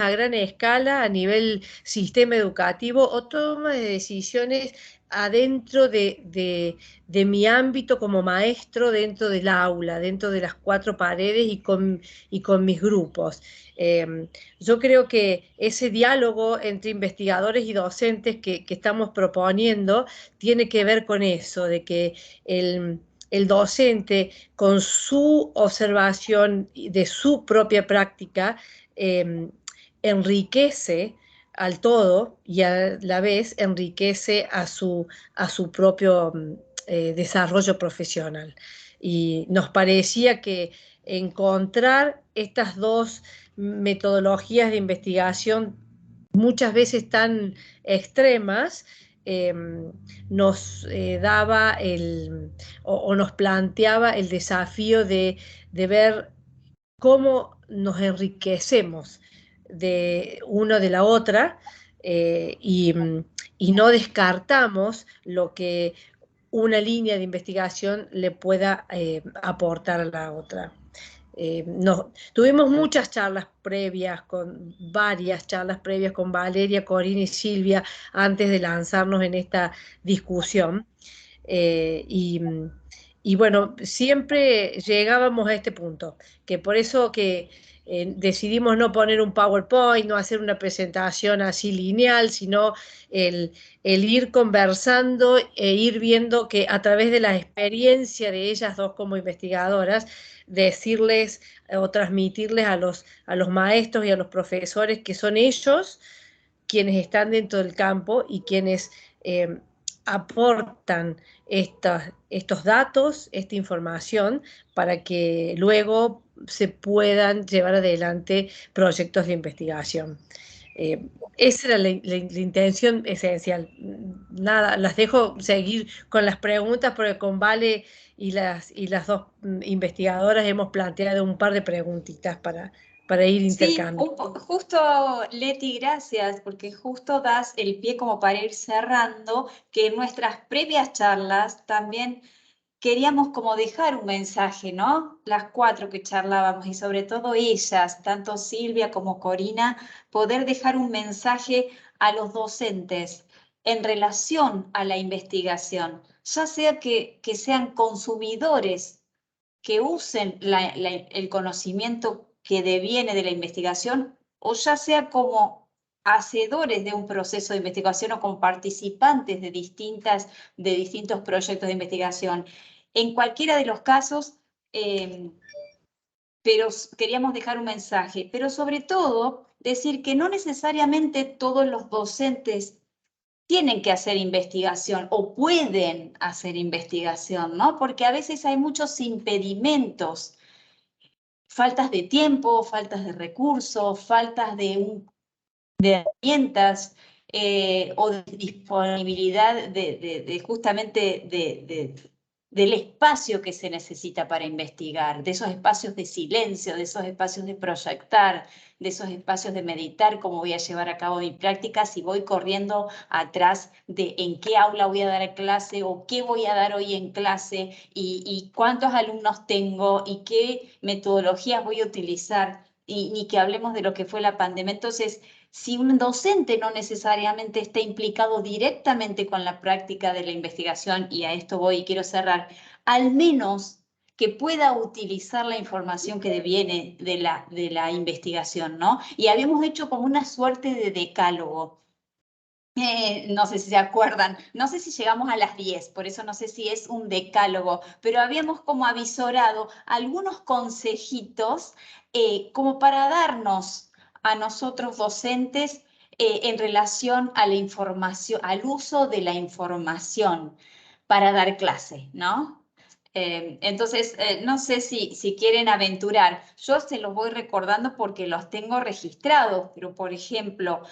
a gran escala a nivel sistema educativo o toma de decisiones adentro de mi ámbito como maestro, dentro del aula, dentro de las cuatro paredes y con mis grupos. Yo creo que ese diálogo entre investigadores y docentes que estamos proponiendo tiene que ver con eso, de que el docente con su observación de su propia práctica enriquece al todo y a la vez enriquece a su propio desarrollo profesional. Y nos parecía que encontrar estas dos metodologías de investigación muchas veces tan extremas eh, nos daba o nos planteaba el desafío de ver cómo nos enriquecemos de una de la otra y no descartamos lo que una línea de investigación le pueda aportar a la otra. Tuvimos muchas charlas previas, varias charlas previas con Valeria, Corina y Silvia antes de lanzarnos en esta discusión. Eh, y, y bueno, siempre llegábamos a este punto, que por eso que decidimos no poner un PowerPoint, no hacer una presentación así lineal, sino el ir conversando e ir viendo que a través de la experiencia de ellas dos como investigadoras, decirles o transmitirles a los maestros y a los profesores que son ellos quienes están dentro del campo y quienes aportan estos datos, esta información, para que luego se puedan llevar adelante proyectos de investigación. Esa era la intención esencial. Nada, las dejo seguir con las preguntas porque con Vale y las dos investigadoras hemos planteado un par de preguntitas para ir Sí, intercambiando. justo Leti, gracias, porque justo das el pie como para ir cerrando, que en nuestras previas charlas también queríamos como dejar un mensaje, ¿no? Las cuatro que charlábamos y sobre todo ellas, tanto Silvia como Corina, poder dejar un mensaje a los docentes en relación a la investigación, ya sea que sean consumidores que usen el conocimiento que deviene de la investigación o ya sea como hacedores de un proceso de investigación o como participantes de distintos proyectos de investigación. En cualquiera de los casos, pero queríamos dejar un mensaje, pero sobre todo decir que no necesariamente todos los docentes tienen que hacer investigación o pueden hacer investigación, ¿no? Porque a veces hay muchos impedimentos, faltas de tiempo, faltas de recursos, faltas de herramientas o de disponibilidad justamente del espacio que se necesita para investigar, de esos espacios de silencio, de esos espacios de proyectar, de esos espacios de meditar, cómo voy a llevar a cabo mi práctica, si voy corriendo atrás de en qué aula voy a dar clase o qué voy a dar hoy en clase y cuántos alumnos tengo y qué metodologías voy a utilizar, y ni que hablemos de lo que fue la pandemia. Entonces, si un docente no necesariamente está implicado directamente con la práctica de la investigación, y a esto voy y quiero cerrar, al menos que pueda utilizar la información que viene de la investigación, ¿no? Y habíamos hecho como una suerte de decálogo. No sé si se acuerdan, no sé si llegamos a las 10, por eso no sé si es un decálogo, pero habíamos como avisorado algunos consejitos como para darnos a nosotros docentes en relación a la información, al uso de la información para dar clase, ¿no? Entonces, no sé si quieren aventurar. Yo se los voy recordando porque los tengo registrados, pero por ejemplo,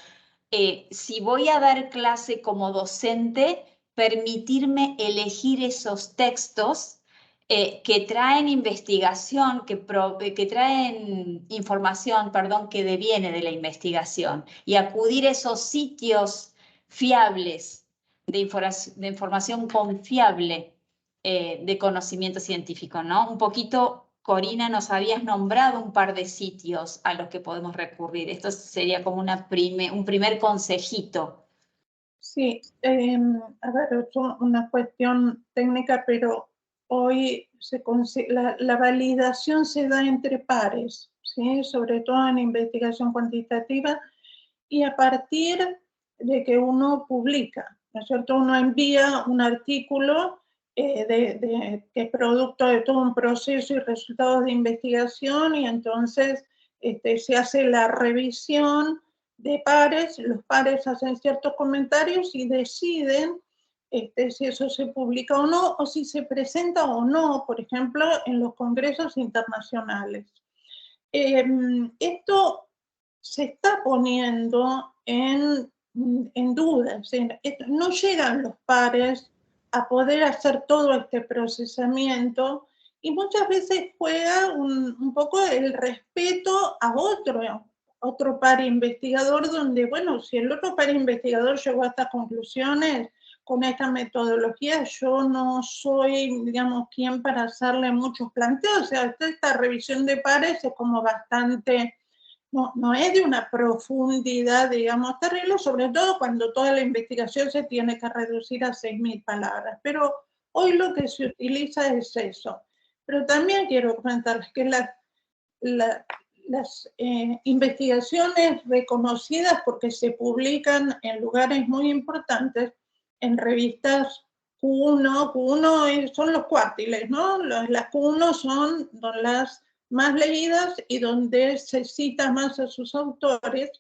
si voy a dar clase como docente, permitirme elegir esos textos que traen investigación, que traen información, perdón, que deviene de la investigación, y acudir a esos sitios fiables de información confiable de conocimiento científico, ¿no? Un poquito, Corina, nos habías nombrado un par de sitios a los que podemos recurrir. Esto sería como un primer consejito. Sí, a ver, es una cuestión técnica, pero hoy la validación se da entre pares, ¿sí? Sobre todo en investigación cuantitativa, y a partir de que uno publica, ¿no es cierto? Uno envía un artículo que es producto de todo un proceso y resultados de investigación, y entonces se hace la revisión de pares, los pares hacen ciertos comentarios y deciden si eso se publica o no, o si se presenta o no, por ejemplo, en los congresos internacionales. Esto se está poniendo en duda, no llegan los pares a poder hacer todo este procesamiento, y muchas veces juega un poco el respeto a otro par investigador, donde, bueno, si el otro par investigador llegó a estas conclusiones con esta metodología, yo no soy, digamos, quien para hacerle muchos planteos. O sea, esta revisión de pares es como bastante, no es de una profundidad, digamos, terrible, sobre todo cuando toda la investigación se tiene que reducir a 6.000 palabras. Pero hoy lo que se utiliza es eso. Pero también quiero comentarles que las investigaciones reconocidas porque se publican en lugares muy importantes, en revistas Q1 son los cuartiles, ¿no? Las Q1 son las más leídas y donde se cita más a sus autores,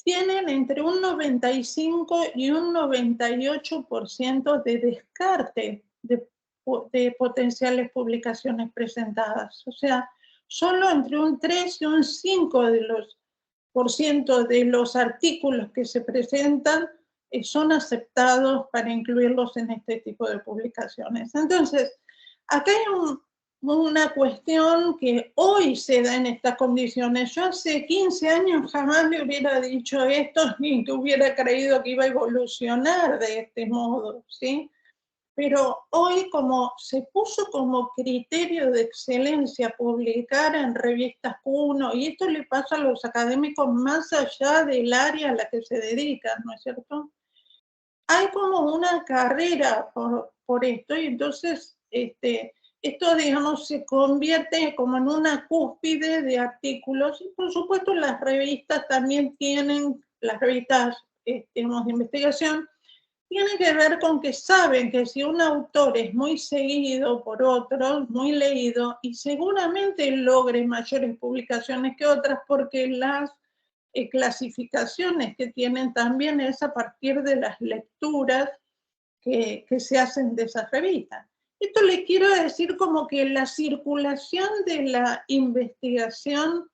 tienen entre un 95 y un 98% de descarte de potenciales publicaciones presentadas. O sea, solo entre un 3 y un 5% de los artículos que se presentan son aceptados para incluirlos en este tipo de publicaciones. Entonces, acá hay una cuestión que hoy se da en estas condiciones. Yo hace 15 años jamás le hubiera dicho esto, ni que hubiera creído que iba a evolucionar de este modo, ¿sí? Pero hoy, como se puso como criterio de excelencia publicar en revistas Q1, y esto le pasa a los académicos más allá del área a la que se dedican, ¿no es cierto? Hay como una carrera por esto, y entonces esto, digamos, se convierte como en una cúspide de artículos, y por supuesto las revistas también tienen, las revistas digamos, de investigación, tiene que ver con que saben que si un autor es muy seguido por otros, muy leído, y seguramente logre mayores publicaciones que otras, porque las clasificaciones que tienen también es a partir de las lecturas que se hacen de esas revistas. Esto les quiero decir como que la circulación de la investigación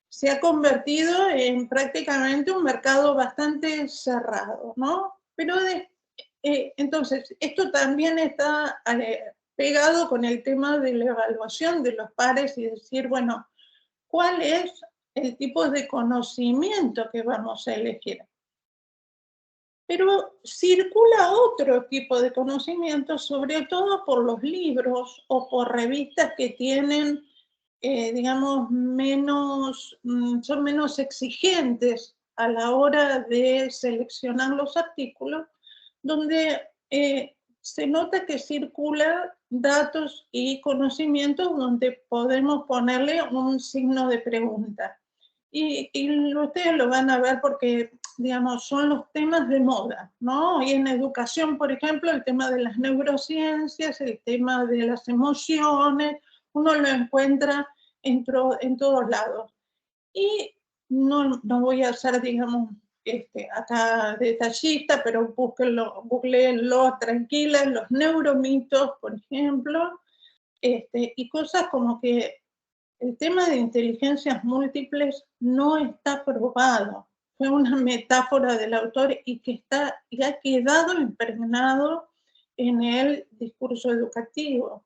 se ha convertido en prácticamente un mercado bastante cerrado, ¿no? Pero entonces, esto también está pegado con el tema de la evaluación de los pares y decir, bueno, ¿cuál es el tipo de conocimiento que vamos a elegir? Pero circula otro tipo de conocimiento, sobre todo por los libros o por revistas que tienen, digamos, son menos exigentes a la hora de seleccionar los artículos, donde se nota que circula datos y conocimientos donde podemos ponerle un signo de pregunta. Y ustedes lo van a ver porque, digamos, son los temas de moda, ¿no? Y en educación, por ejemplo, el tema de las neurociencias, el tema de las emociones, uno lo encuentra en todos lados. Y no voy a ser, digamos, acá detallista, pero googleenlo tranquila, los neuromitos, por ejemplo, y cosas como que el tema de inteligencias múltiples no está probado. Fue una metáfora del autor y ha quedado impregnado en el discurso educativo.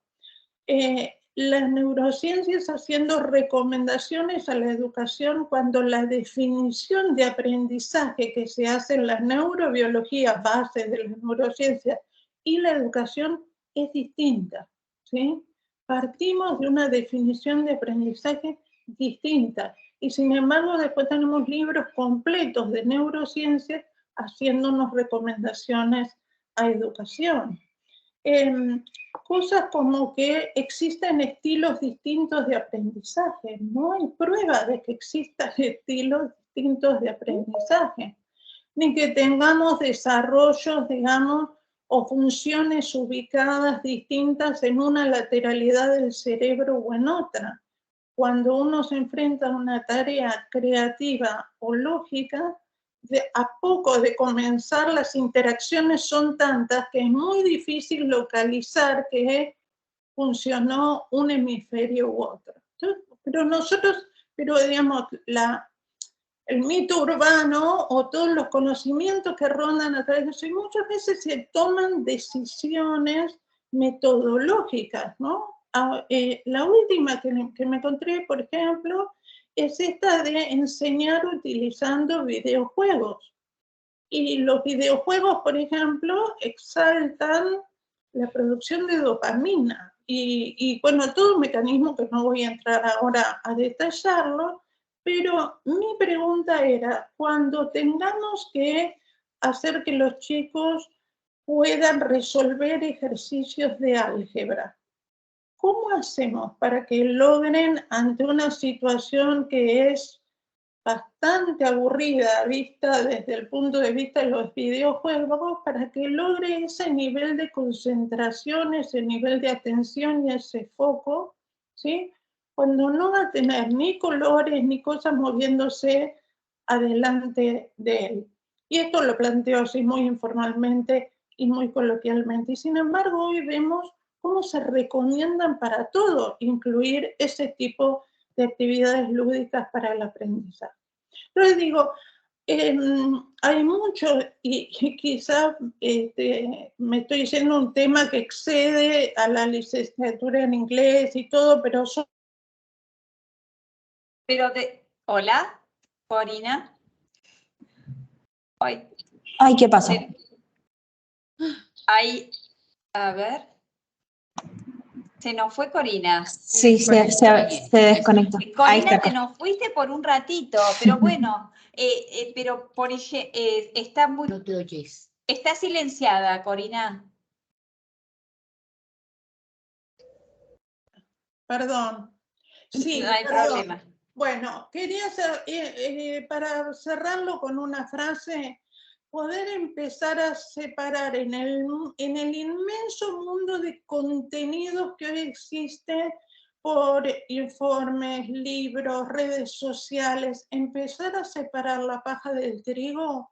Las neurociencias haciendo recomendaciones a la educación cuando la definición de aprendizaje que se hace en la neurobiología, base de la neurociencia, y la educación es distinta, ¿sí? Partimos de una definición de aprendizaje distinta y sin embargo después tenemos libros completos de neurociencia haciéndonos recomendaciones a educación. Cosas como que existen estilos distintos de aprendizaje. No hay prueba de que existan estilos distintos de aprendizaje, ni que tengamos desarrollos, digamos, o funciones ubicadas distintas en una lateralidad del cerebro o en otra. Cuando uno se enfrenta a una tarea creativa o lógica, a poco de comenzar las interacciones son tantas que es muy difícil localizar que funcionó un hemisferio u otro. Entonces, pero digamos, el mito urbano o todos los conocimientos que rondan a través de eso, y muchas veces se toman decisiones metodológicas, ¿no? La última que me encontré, por ejemplo, es esta de enseñar utilizando videojuegos. Y los videojuegos, por ejemplo, exaltan la producción de dopamina. Y bueno, todo un mecanismo que no voy a entrar ahora a detallarlo, pero mi pregunta era, cuando tengamos que hacer que los chicos puedan resolver ejercicios de álgebra, ¿cómo hacemos para que logren ante una situación que es bastante aburrida vista desde el punto de vista de los videojuegos, para que logre ese nivel de concentración, ese nivel de atención y ese foco, ¿sí? Cuando no va a tener ni colores ni cosas moviéndose adelante de él? Y esto lo planteo así muy informalmente y muy coloquialmente. Y sin embargo, hoy vemos cómo se recomiendan para todo incluir ese tipo de actividades lúdicas para el aprendizaje. Entonces digo, hay mucho, y quizás me estoy yendo un tema que excede a la licenciatura en inglés y todo, pero Hola, Corina. Ay, ¿qué pasó? A ver. Se nos fue Corina. Sí, se desconectó. Corina, te nos fuiste por un ratito, pero bueno, pero está muy... No te oyes. Está silenciada, Corina. Perdón. Sí, no hay problema. Bueno, quería para cerrarlo con una frase poder empezar a separar en el inmenso mundo de contenidos que hoy existe por informes, libros, redes sociales, empezar a separar la paja del trigo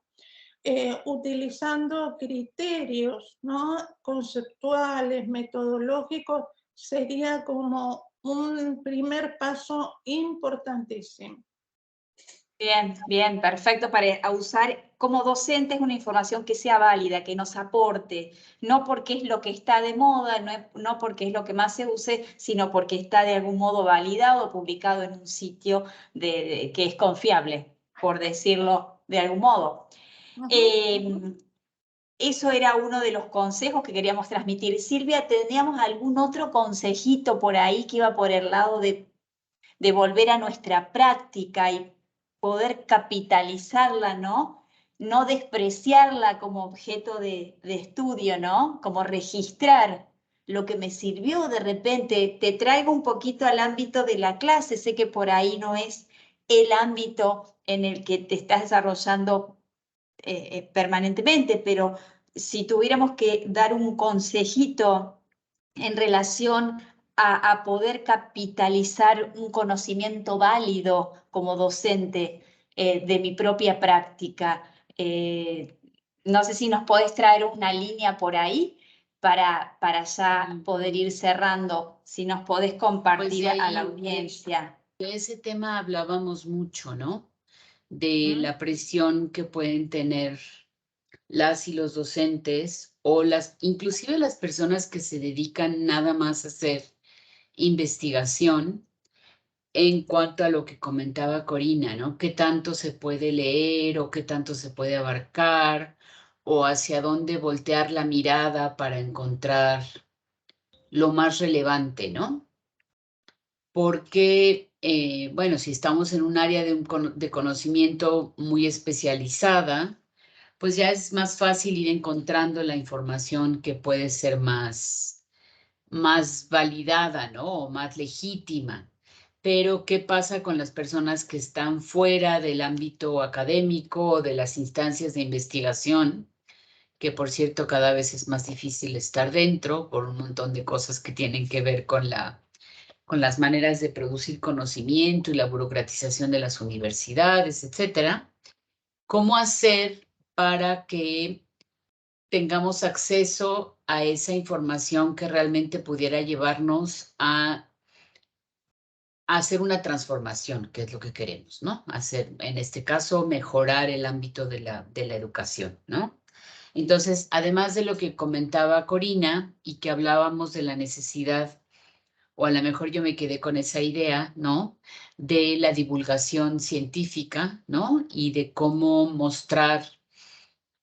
utilizando criterios, ¿no?, conceptuales, metodológicos, sería como un primer paso importantísimo. Bien, bien, perfecto para usar como docentes una información que sea válida, que nos aporte, no porque es lo que está de moda, no porque es lo que más se use, sino porque está de algún modo validado, publicado en un sitio que es confiable, por decirlo de algún modo. Eso era uno de los consejos que queríamos transmitir. Silvia, ¿teníamos algún otro consejito por ahí que iba por el lado de volver a nuestra práctica y poder capitalizarla, ¿no? No despreciarla como objeto de estudio, ¿no? Como registrar lo que me sirvió de repente. Te traigo un poquito al ámbito de la clase. Sé que por ahí no es el ámbito en el que te estás desarrollando permanentemente, pero si tuviéramos que dar un consejito en relación a poder capitalizar un conocimiento válido como docente de mi propia práctica. No sé si nos podés traer una línea por ahí para ya poder ir cerrando, si nos podés compartir Pues a la audiencia. De ese tema hablábamos mucho, ¿no? De la presión que pueden tener las y los docentes o inclusive las personas que se dedican nada más a hacer investigación en cuanto a lo que comentaba Corina, ¿no? ¿Qué tanto se puede leer o qué tanto se puede abarcar o hacia dónde voltear la mirada para encontrar lo más relevante, ¿no? Porque, bueno, si estamos en un área de conocimiento muy especializada, pues ya es más fácil ir encontrando la información que puede ser más validada, ¿no? O más legítima. Pero, ¿qué pasa con las personas que están fuera del ámbito académico o de las instancias de investigación? Que, por cierto, cada vez es más difícil estar dentro por un montón de cosas que tienen que ver con las maneras de producir conocimiento y la burocratización de las universidades, etcétera. ¿Cómo hacer para que tengamos acceso a esa información que realmente pudiera llevarnos a hacer una transformación, que es lo que queremos, ¿no? Hacer, en este caso, mejorar el ámbito de la educación, ¿no? Entonces, además de lo que comentaba Corina y que hablábamos de la necesidad, o a lo mejor yo me quedé con esa idea, ¿no? De la divulgación científica, ¿no? Y de cómo mostrar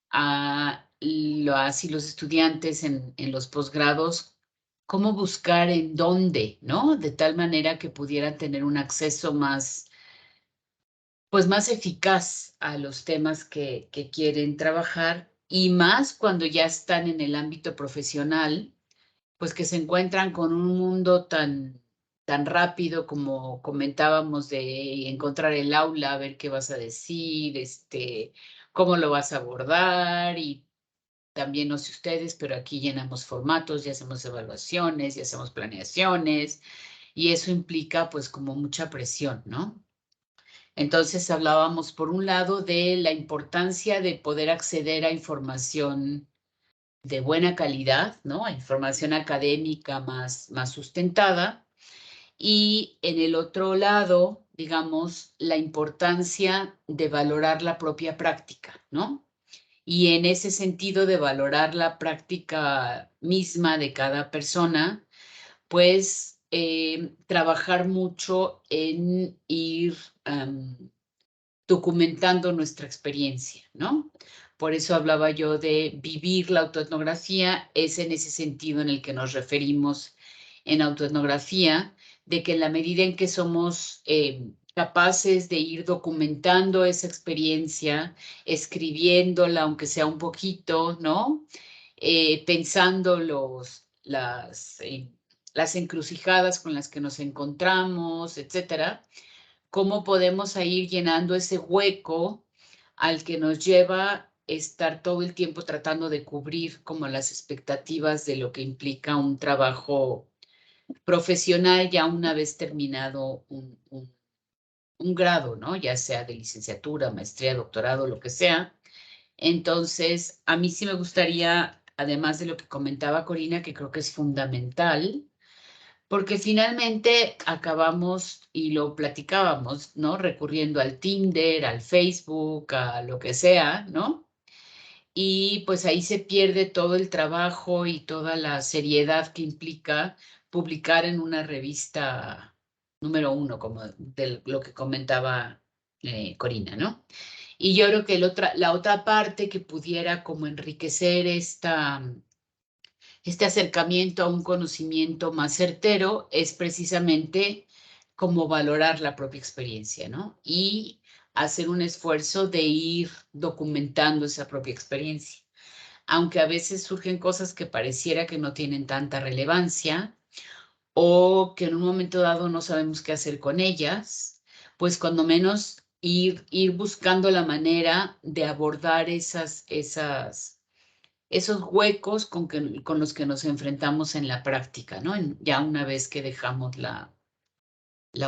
a las y los estudiantes en los posgrados cómo buscar en dónde, ¿no? De tal manera que pudieran tener un acceso más, pues más eficaz a los temas que quieren trabajar y más cuando ya están en el ámbito profesional, pues que se encuentran con un mundo tan rápido como comentábamos de encontrar el aula, ver qué vas a decir, cómo lo vas a abordar y también no sé ustedes, pero aquí llenamos formatos, ya hacemos evaluaciones, ya hacemos planeaciones y eso implica pues como mucha presión, ¿no? Entonces hablábamos por un lado de la importancia de poder acceder a información de buena calidad, ¿no? A información académica más sustentada. Y en el otro lado, digamos, la importancia de valorar la propia práctica, ¿no? Y en ese sentido de valorar la práctica misma de cada persona, pues trabajar mucho en ir documentando nuestra experiencia, ¿no? Por eso hablaba yo de vivir la autoetnografía, es en ese sentido en el que nos referimos en autoetnografía, de que en la medida en que somos capaces de ir documentando esa experiencia, escribiéndola, aunque sea un poquito, ¿no? Pensando las encrucijadas con las que nos encontramos, etcétera, cómo podemos ir llenando ese hueco al que nos lleva estar todo el tiempo tratando de cubrir como las expectativas de lo que implica un trabajo profesional ya una vez terminado un grado, ¿no? Ya sea de licenciatura, maestría, doctorado, lo que sea. Entonces, a mí sí me gustaría, además de lo que comentaba Corina, que creo que es fundamental, porque finalmente acabamos, y lo platicábamos, ¿no? Recurriendo al Tinder, al Facebook, a lo que sea, ¿no? Y pues ahí se pierde todo el trabajo y toda la seriedad que implica publicar en una revista número 1, como de lo que comentaba Corina, ¿no? Y yo creo que la otra parte que pudiera como enriquecer este acercamiento a un conocimiento más certero es precisamente como valorar la propia experiencia, ¿no? Y hacer un esfuerzo de ir documentando esa propia experiencia. Aunque a veces surgen cosas que pareciera que no tienen tanta relevancia o que en un momento dado no sabemos qué hacer con ellas, pues cuando menos ir buscando la manera de abordar esos huecos con los que nos enfrentamos en la práctica, ¿no? Ya una vez que dejamos la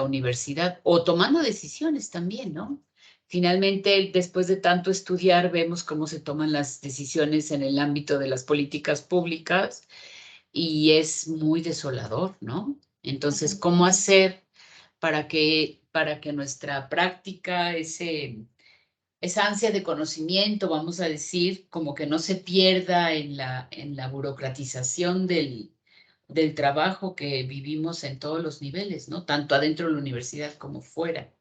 universidad o tomando decisiones también, ¿no? Finalmente, después de tanto estudiar, vemos cómo se toman las decisiones en el ámbito de las políticas públicas y es muy desolador, ¿no? Entonces, ¿cómo hacer para que nuestra práctica, esa ansia de conocimiento, vamos a decir, como que no se pierda en la burocratización del trabajo que vivimos en todos los niveles, ¿no? Tanto adentro de la universidad como fuera.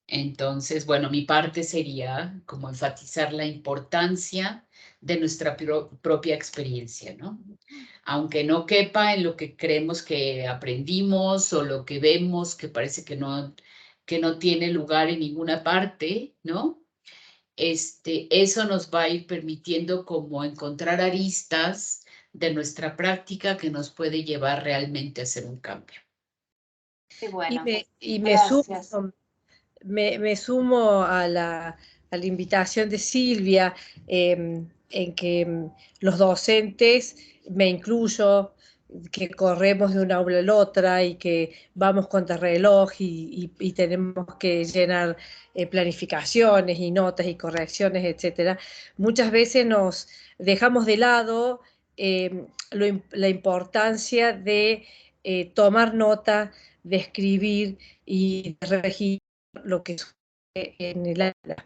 Entonces, bueno, mi parte sería como enfatizar la importancia de nuestra propia experiencia, ¿no? Aunque no quepa en lo que creemos que aprendimos o lo que vemos que parece que no tiene lugar en ninguna parte, ¿no? Eso nos va a ir permitiendo como encontrar aristas de nuestra práctica que nos puede llevar realmente a hacer un cambio. Qué bueno. Y Gracias. me sumo a la invitación de Silvia, en que los docentes, me incluyo, que corremos de una aula a la otra y que vamos contra reloj y tenemos que llenar planificaciones y notas y correcciones, etcétera. Muchas veces nos dejamos de lado la importancia de tomar nota, de escribir y de registrar lo que sucede en el aula.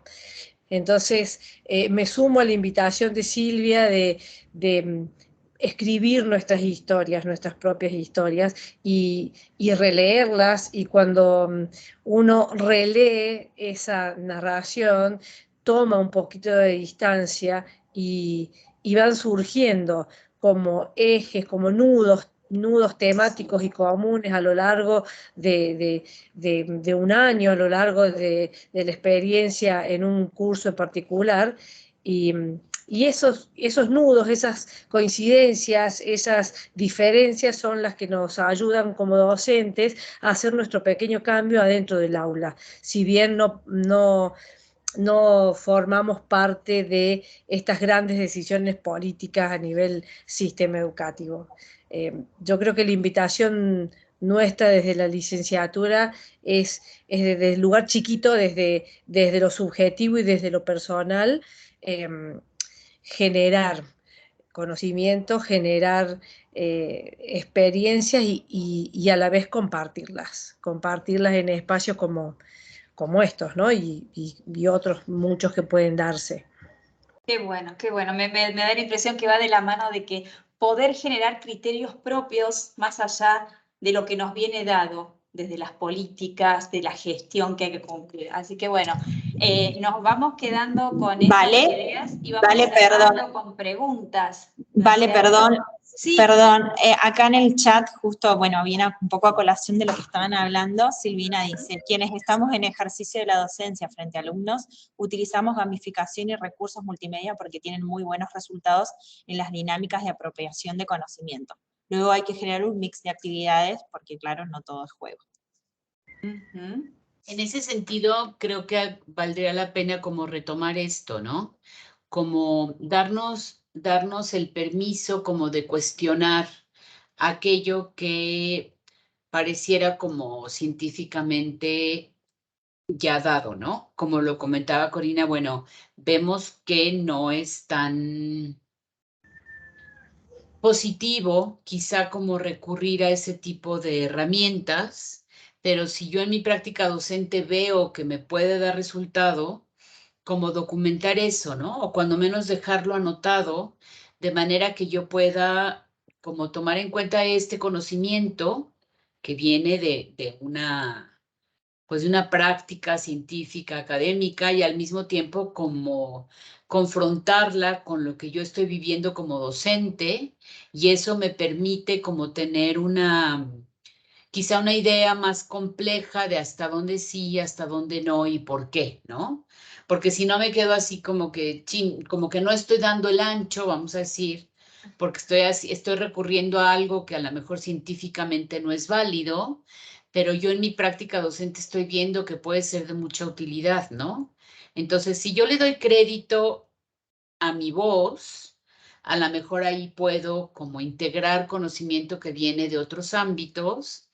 Entonces, me sumo a la invitación de Silvia de escribir nuestras historias, nuestras propias historias, y releerlas, y cuando uno relee esa narración, toma un poquito de distancia y van surgiendo como ejes, como nudos temáticos y comunes a lo largo de un año, a lo largo de la experiencia en un curso en particular, y esos nudos, esas coincidencias, esas diferencias son las que nos ayudan como docentes a hacer nuestro pequeño cambio adentro del aula. Si bien no formamos parte de estas grandes decisiones políticas a nivel sistema educativo. Yo creo que la invitación nuestra desde la licenciatura es desde el lugar chiquito, desde lo subjetivo y desde lo personal, generar conocimiento, generar experiencias y a la vez compartirlas en espacios como estos, ¿no? Y otros muchos que pueden darse. Qué bueno, qué bueno. Me da la impresión que va de la mano de que poder generar criterios propios más allá de lo que nos viene dado desde las políticas, de la gestión que hay que cumplir. Así que bueno, nos vamos quedando con esas ideas y vamos cerrando con preguntas. Vale, perdón. Sí. Perdón, acá en el chat justo, bueno, viene un poco a colación de lo que estaban hablando. Silvina dice, quienes estamos en ejercicio de la docencia frente a alumnos, utilizamos gamificación y recursos multimedia porque tienen muy buenos resultados en las dinámicas de apropiación de conocimiento. Luego hay que generar un mix de actividades porque, claro, no todo es juego. Uh-huh. En ese sentido, creo que valdría la pena como retomar esto, ¿no? como darnos el permiso como de cuestionar aquello que pareciera como científicamente ya dado, ¿no? Como lo comentaba Corina, bueno, vemos que no es tan positivo quizá como recurrir a ese tipo de herramientas, pero si yo en mi práctica docente veo que me puede dar resultado, como documentar eso, ¿no? O cuando menos dejarlo anotado, de manera que yo pueda como tomar en cuenta este conocimiento que viene de pues de una práctica científica, académica, y al mismo tiempo como confrontarla con lo que yo estoy viviendo como docente, y eso me permite como tener quizá una idea más compleja de hasta dónde sí, hasta dónde no y por qué, ¿no? Porque si no me quedo así como que, como que no estoy dando el ancho, vamos a decir, porque estoy recurriendo a algo que a lo mejor científicamente no es válido, pero yo en mi práctica docente estoy viendo que puede ser de mucha utilidad, ¿no? Entonces, si yo le doy crédito a mi voz, a lo mejor ahí puedo como integrar conocimiento que viene de otros ámbitos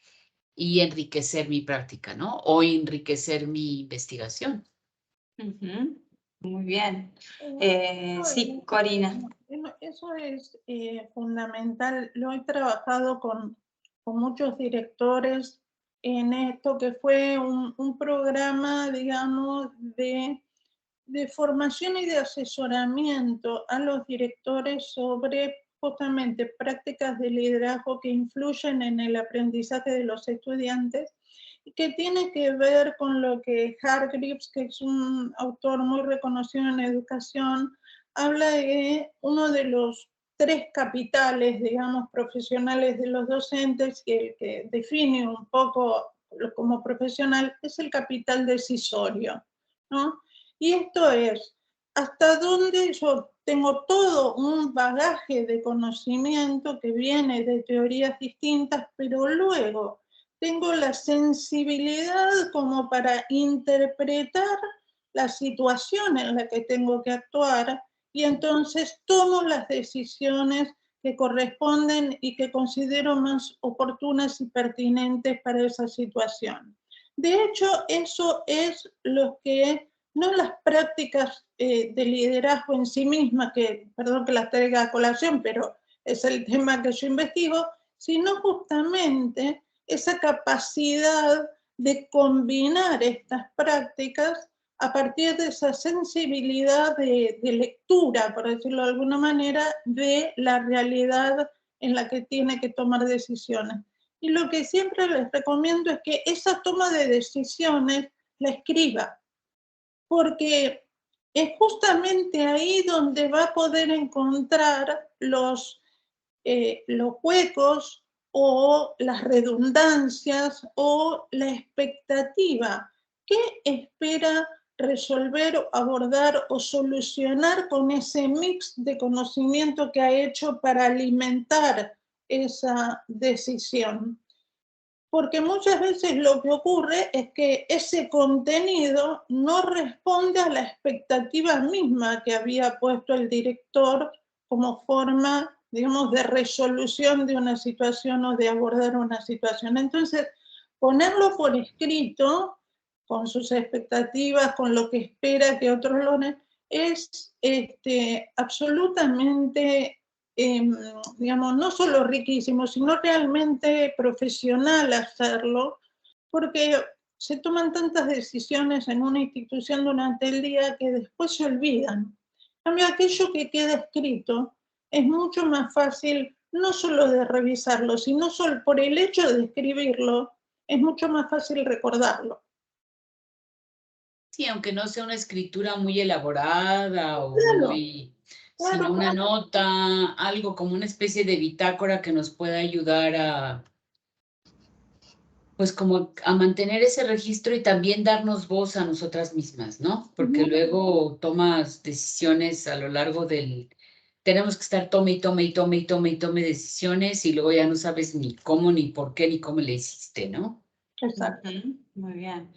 y enriquecer mi práctica, ¿no? O enriquecer mi investigación. Muy bien. Eso Sí, es- Corina. Eso es fundamental. Lo he trabajado con muchos directores en esto, que fue un programa, digamos, de formación y de asesoramiento a los directores sobre justamente prácticas de liderazgo que influyen en el aprendizaje de los estudiantes, y que tiene que ver con lo que Hargreaves, que es un autor muy reconocido en educación, habla de uno de los 3 capitales, digamos, profesionales de los docentes, y el que define un poco como profesional es el capital decisorio, ¿no? Y esto es, hasta dónde yo tengo todo un bagaje de conocimiento que viene de teorías distintas, pero luego tengo la sensibilidad como para interpretar la situación en la que tengo que actuar, y entonces tomo las decisiones que corresponden y que considero más oportunas y pertinentes para esa situación. De hecho, eso es lo que, no las prácticas de liderazgo en sí mismas, que, perdón que las traiga a colación, pero es el tema que yo investigo, sino justamente esa capacidad de combinar estas prácticas a partir de esa sensibilidad de lectura, por decirlo de alguna manera, de la realidad en la que tiene que tomar decisiones. Y lo que siempre les recomiendo es que esa toma de decisiones la escriba, porque es justamente ahí donde va a poder encontrar los huecos o las redundancias o la expectativa. ¿Qué espera resolver, abordar o solucionar con ese mix de conocimiento que ha hecho para alimentar esa decisión? Porque muchas veces lo que ocurre es que ese contenido no responde a la expectativa misma que había puesto el director como forma, digamos, de resolución de una situación o de abordar una situación. Entonces, ponerlo por escrito, con sus expectativas, con lo que espera que otros lo hagan, es absolutamente digamos, no solo riquísimo, sino realmente profesional hacerlo, porque se toman tantas decisiones en una institución durante el día que después se olvidan. En cambio, aquello que queda escrito es mucho más fácil, no solo de revisarlo, sino solo por el hecho de escribirlo, es mucho más fácil recordarlo. Sí, aunque no sea una escritura muy elaborada o Claro, muy, claro, sino una claro. nota, algo como una especie de bitácora que nos pueda ayudar a, pues como a mantener ese registro y también darnos voz a nosotras mismas, ¿no? Porque luego tomas decisiones a lo largo tenemos que estar tome y tome y tome y tome y tome decisiones y luego ya no sabes ni cómo, ni por qué, ni cómo le hiciste, ¿no? Exacto. Muy bien.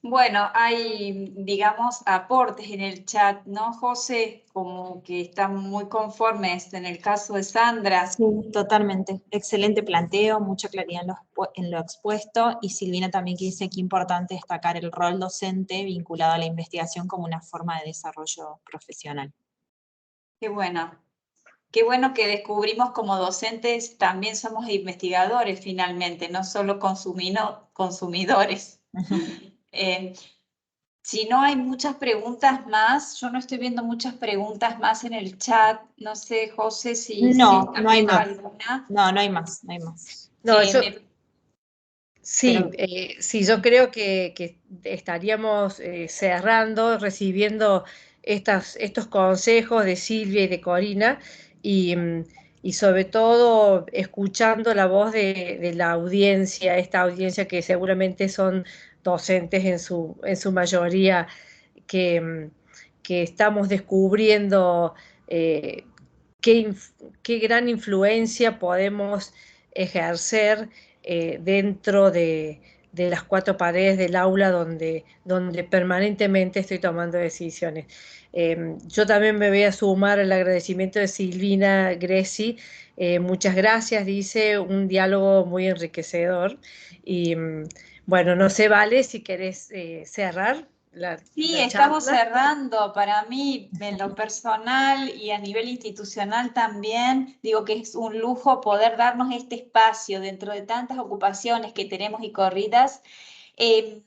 Bueno, hay, digamos, aportes en el chat, ¿no, José? Como que están muy conformes en el caso de Sandra. Sí, totalmente. Excelente planteo, mucha claridad en lo expuesto, y Silvina también que dice que es importante destacar el rol docente vinculado a la investigación como una forma de desarrollo profesional. Qué bueno. Qué bueno que descubrimos como docentes también somos investigadores finalmente, no solo consumidores. Si no hay muchas preguntas más, yo no estoy viendo muchas preguntas más en el chat. No sé, José, si No, está no hay viendo más. alguna. No, no hay más, no hay más. No, Pero- sí, yo creo que estaríamos cerrando, recibiendo estos consejos de Silvia y de Corina, y sobre todo escuchando la voz de la audiencia, esta audiencia que seguramente son docentes en su mayoría, que estamos descubriendo eh, qué gran influencia podemos ejercer dentro de las cuatro paredes del aula donde permanentemente estoy tomando decisiones. Yo también me voy a sumar al agradecimiento de Silvina Greci. Muchas gracias, dice, un diálogo muy enriquecedor. Y bueno, no sé, Vale, si querés cerrar Sí, la estamos charla. cerrando. Para mí, en lo personal y a nivel institucional también, digo que es un lujo poder darnos este espacio dentro de tantas ocupaciones que tenemos y corridas, eh,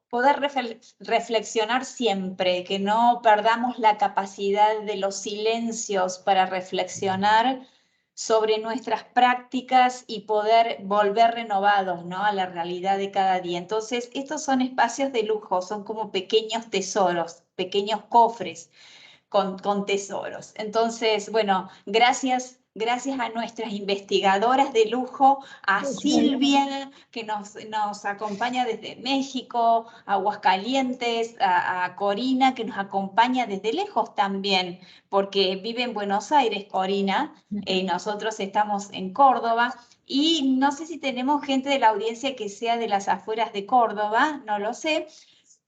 poder reflexionar siempre, que no perdamos la capacidad de los silencios para reflexionar sobre nuestras prácticas y poder volver renovados, ¿no?, a la realidad de cada día. Entonces, estos son espacios de lujo, son como pequeños tesoros, pequeños cofres con tesoros. Entonces, bueno, gracias a nuestras investigadoras de lujo, a Silvia, que nos acompaña desde México, a Aguascalientes, a Corina, que nos acompaña desde lejos también, porque vive en Buenos Aires, Corina, y nosotros estamos en Córdoba. Y no sé si tenemos gente de la audiencia que sea de las afueras de Córdoba, no lo sé,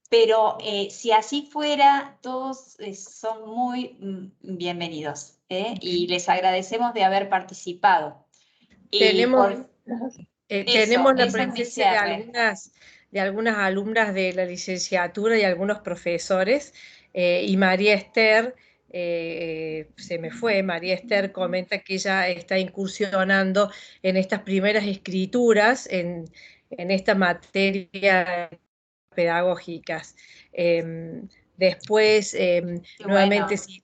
pero si así fuera, todos son muy bienvenidos, y les agradecemos de haber participado. Y Tenemos, por tenemos la eso es mi presencia cierre. de algunas alumnas de la licenciatura y algunos profesores, y María Esther, se me fue, María Esther comenta que ella está incursionando en estas primeras escrituras en esta materia pedagógicas. Después, Qué nuevamente, bueno. sí,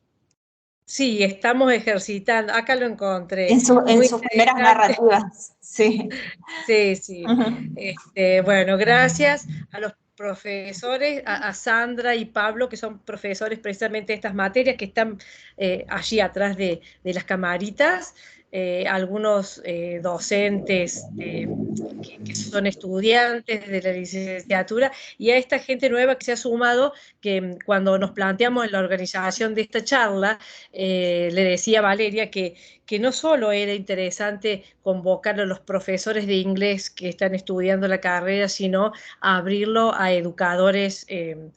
sí, estamos ejercitando, acá lo encontré, en muy sus primeras interesante. narrativas, sí. Sí, sí. Bueno, gracias a los profesores, a Sandra y Pablo, que son profesores precisamente de estas materias, que están allí atrás de las camaritas, algunos docentes que son estudiantes de la licenciatura, y a esta gente nueva que se ha sumado, que cuando nos planteamos en la organización de esta charla, le decía a Valeria que no solo era interesante convocar a los profesores de inglés que están estudiando la carrera, sino abrirlo a educadores en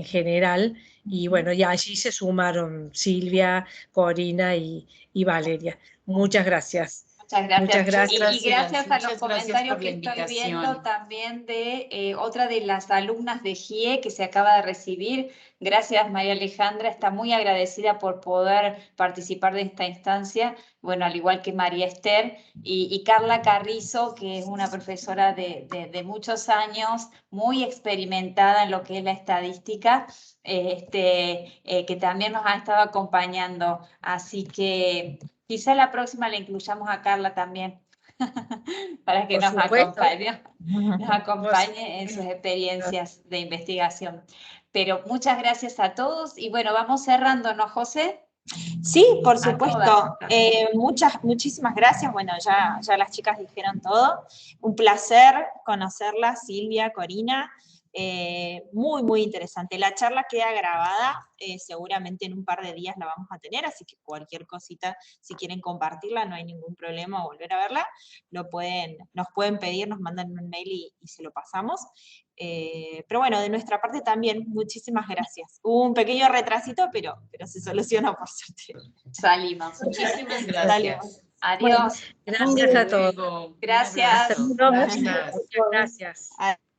general. Y bueno, y allí se sumaron Silvia, Corina y Valeria. Muchas gracias. Muchas Muchas gracias. Y gracias. gracias a los Muchas gracias comentarios por que la estoy viendo invitación. también de otra de las alumnas de GIE que se acaba de recibir. Gracias, María Alejandra. Está muy agradecida por poder participar de esta instancia. Bueno, al igual que María Esther y Carla Carrizo, que es una profesora de muchos años, muy experimentada en lo que es la estadística, que también nos ha estado acompañando. Así que quizá la próxima le incluyamos a Carla también, para que Por supuesto. nos Por acompañe en sus supuesto. experiencias de investigación. Pero muchas gracias a todos y bueno, vamos cerrando, ¿no, José? Sí, por A todas. supuesto. Muchísimas gracias. Bueno, ya las chicas dijeron todo. Un placer conocerlas, Silvia, Corina. Muy, muy interesante. La charla queda grabada, seguramente en un par de días la vamos a tener, así que cualquier cosita, si quieren compartirla, no hay ningún problema volver a verla. Nos pueden pedir, nos mandan un mail y se lo pasamos. Pero bueno, de nuestra parte también, muchísimas gracias. Hubo un pequeño retrasito, pero se solucionó por suerte. Salimos. Muchísimas gracias. Adiós. Gracias a todos. Luego, un Gracias. abrazo. Hasta la próxima. Gracias. Muchas gracias.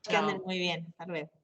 Que anden Chao. muy bien. Hasta luego.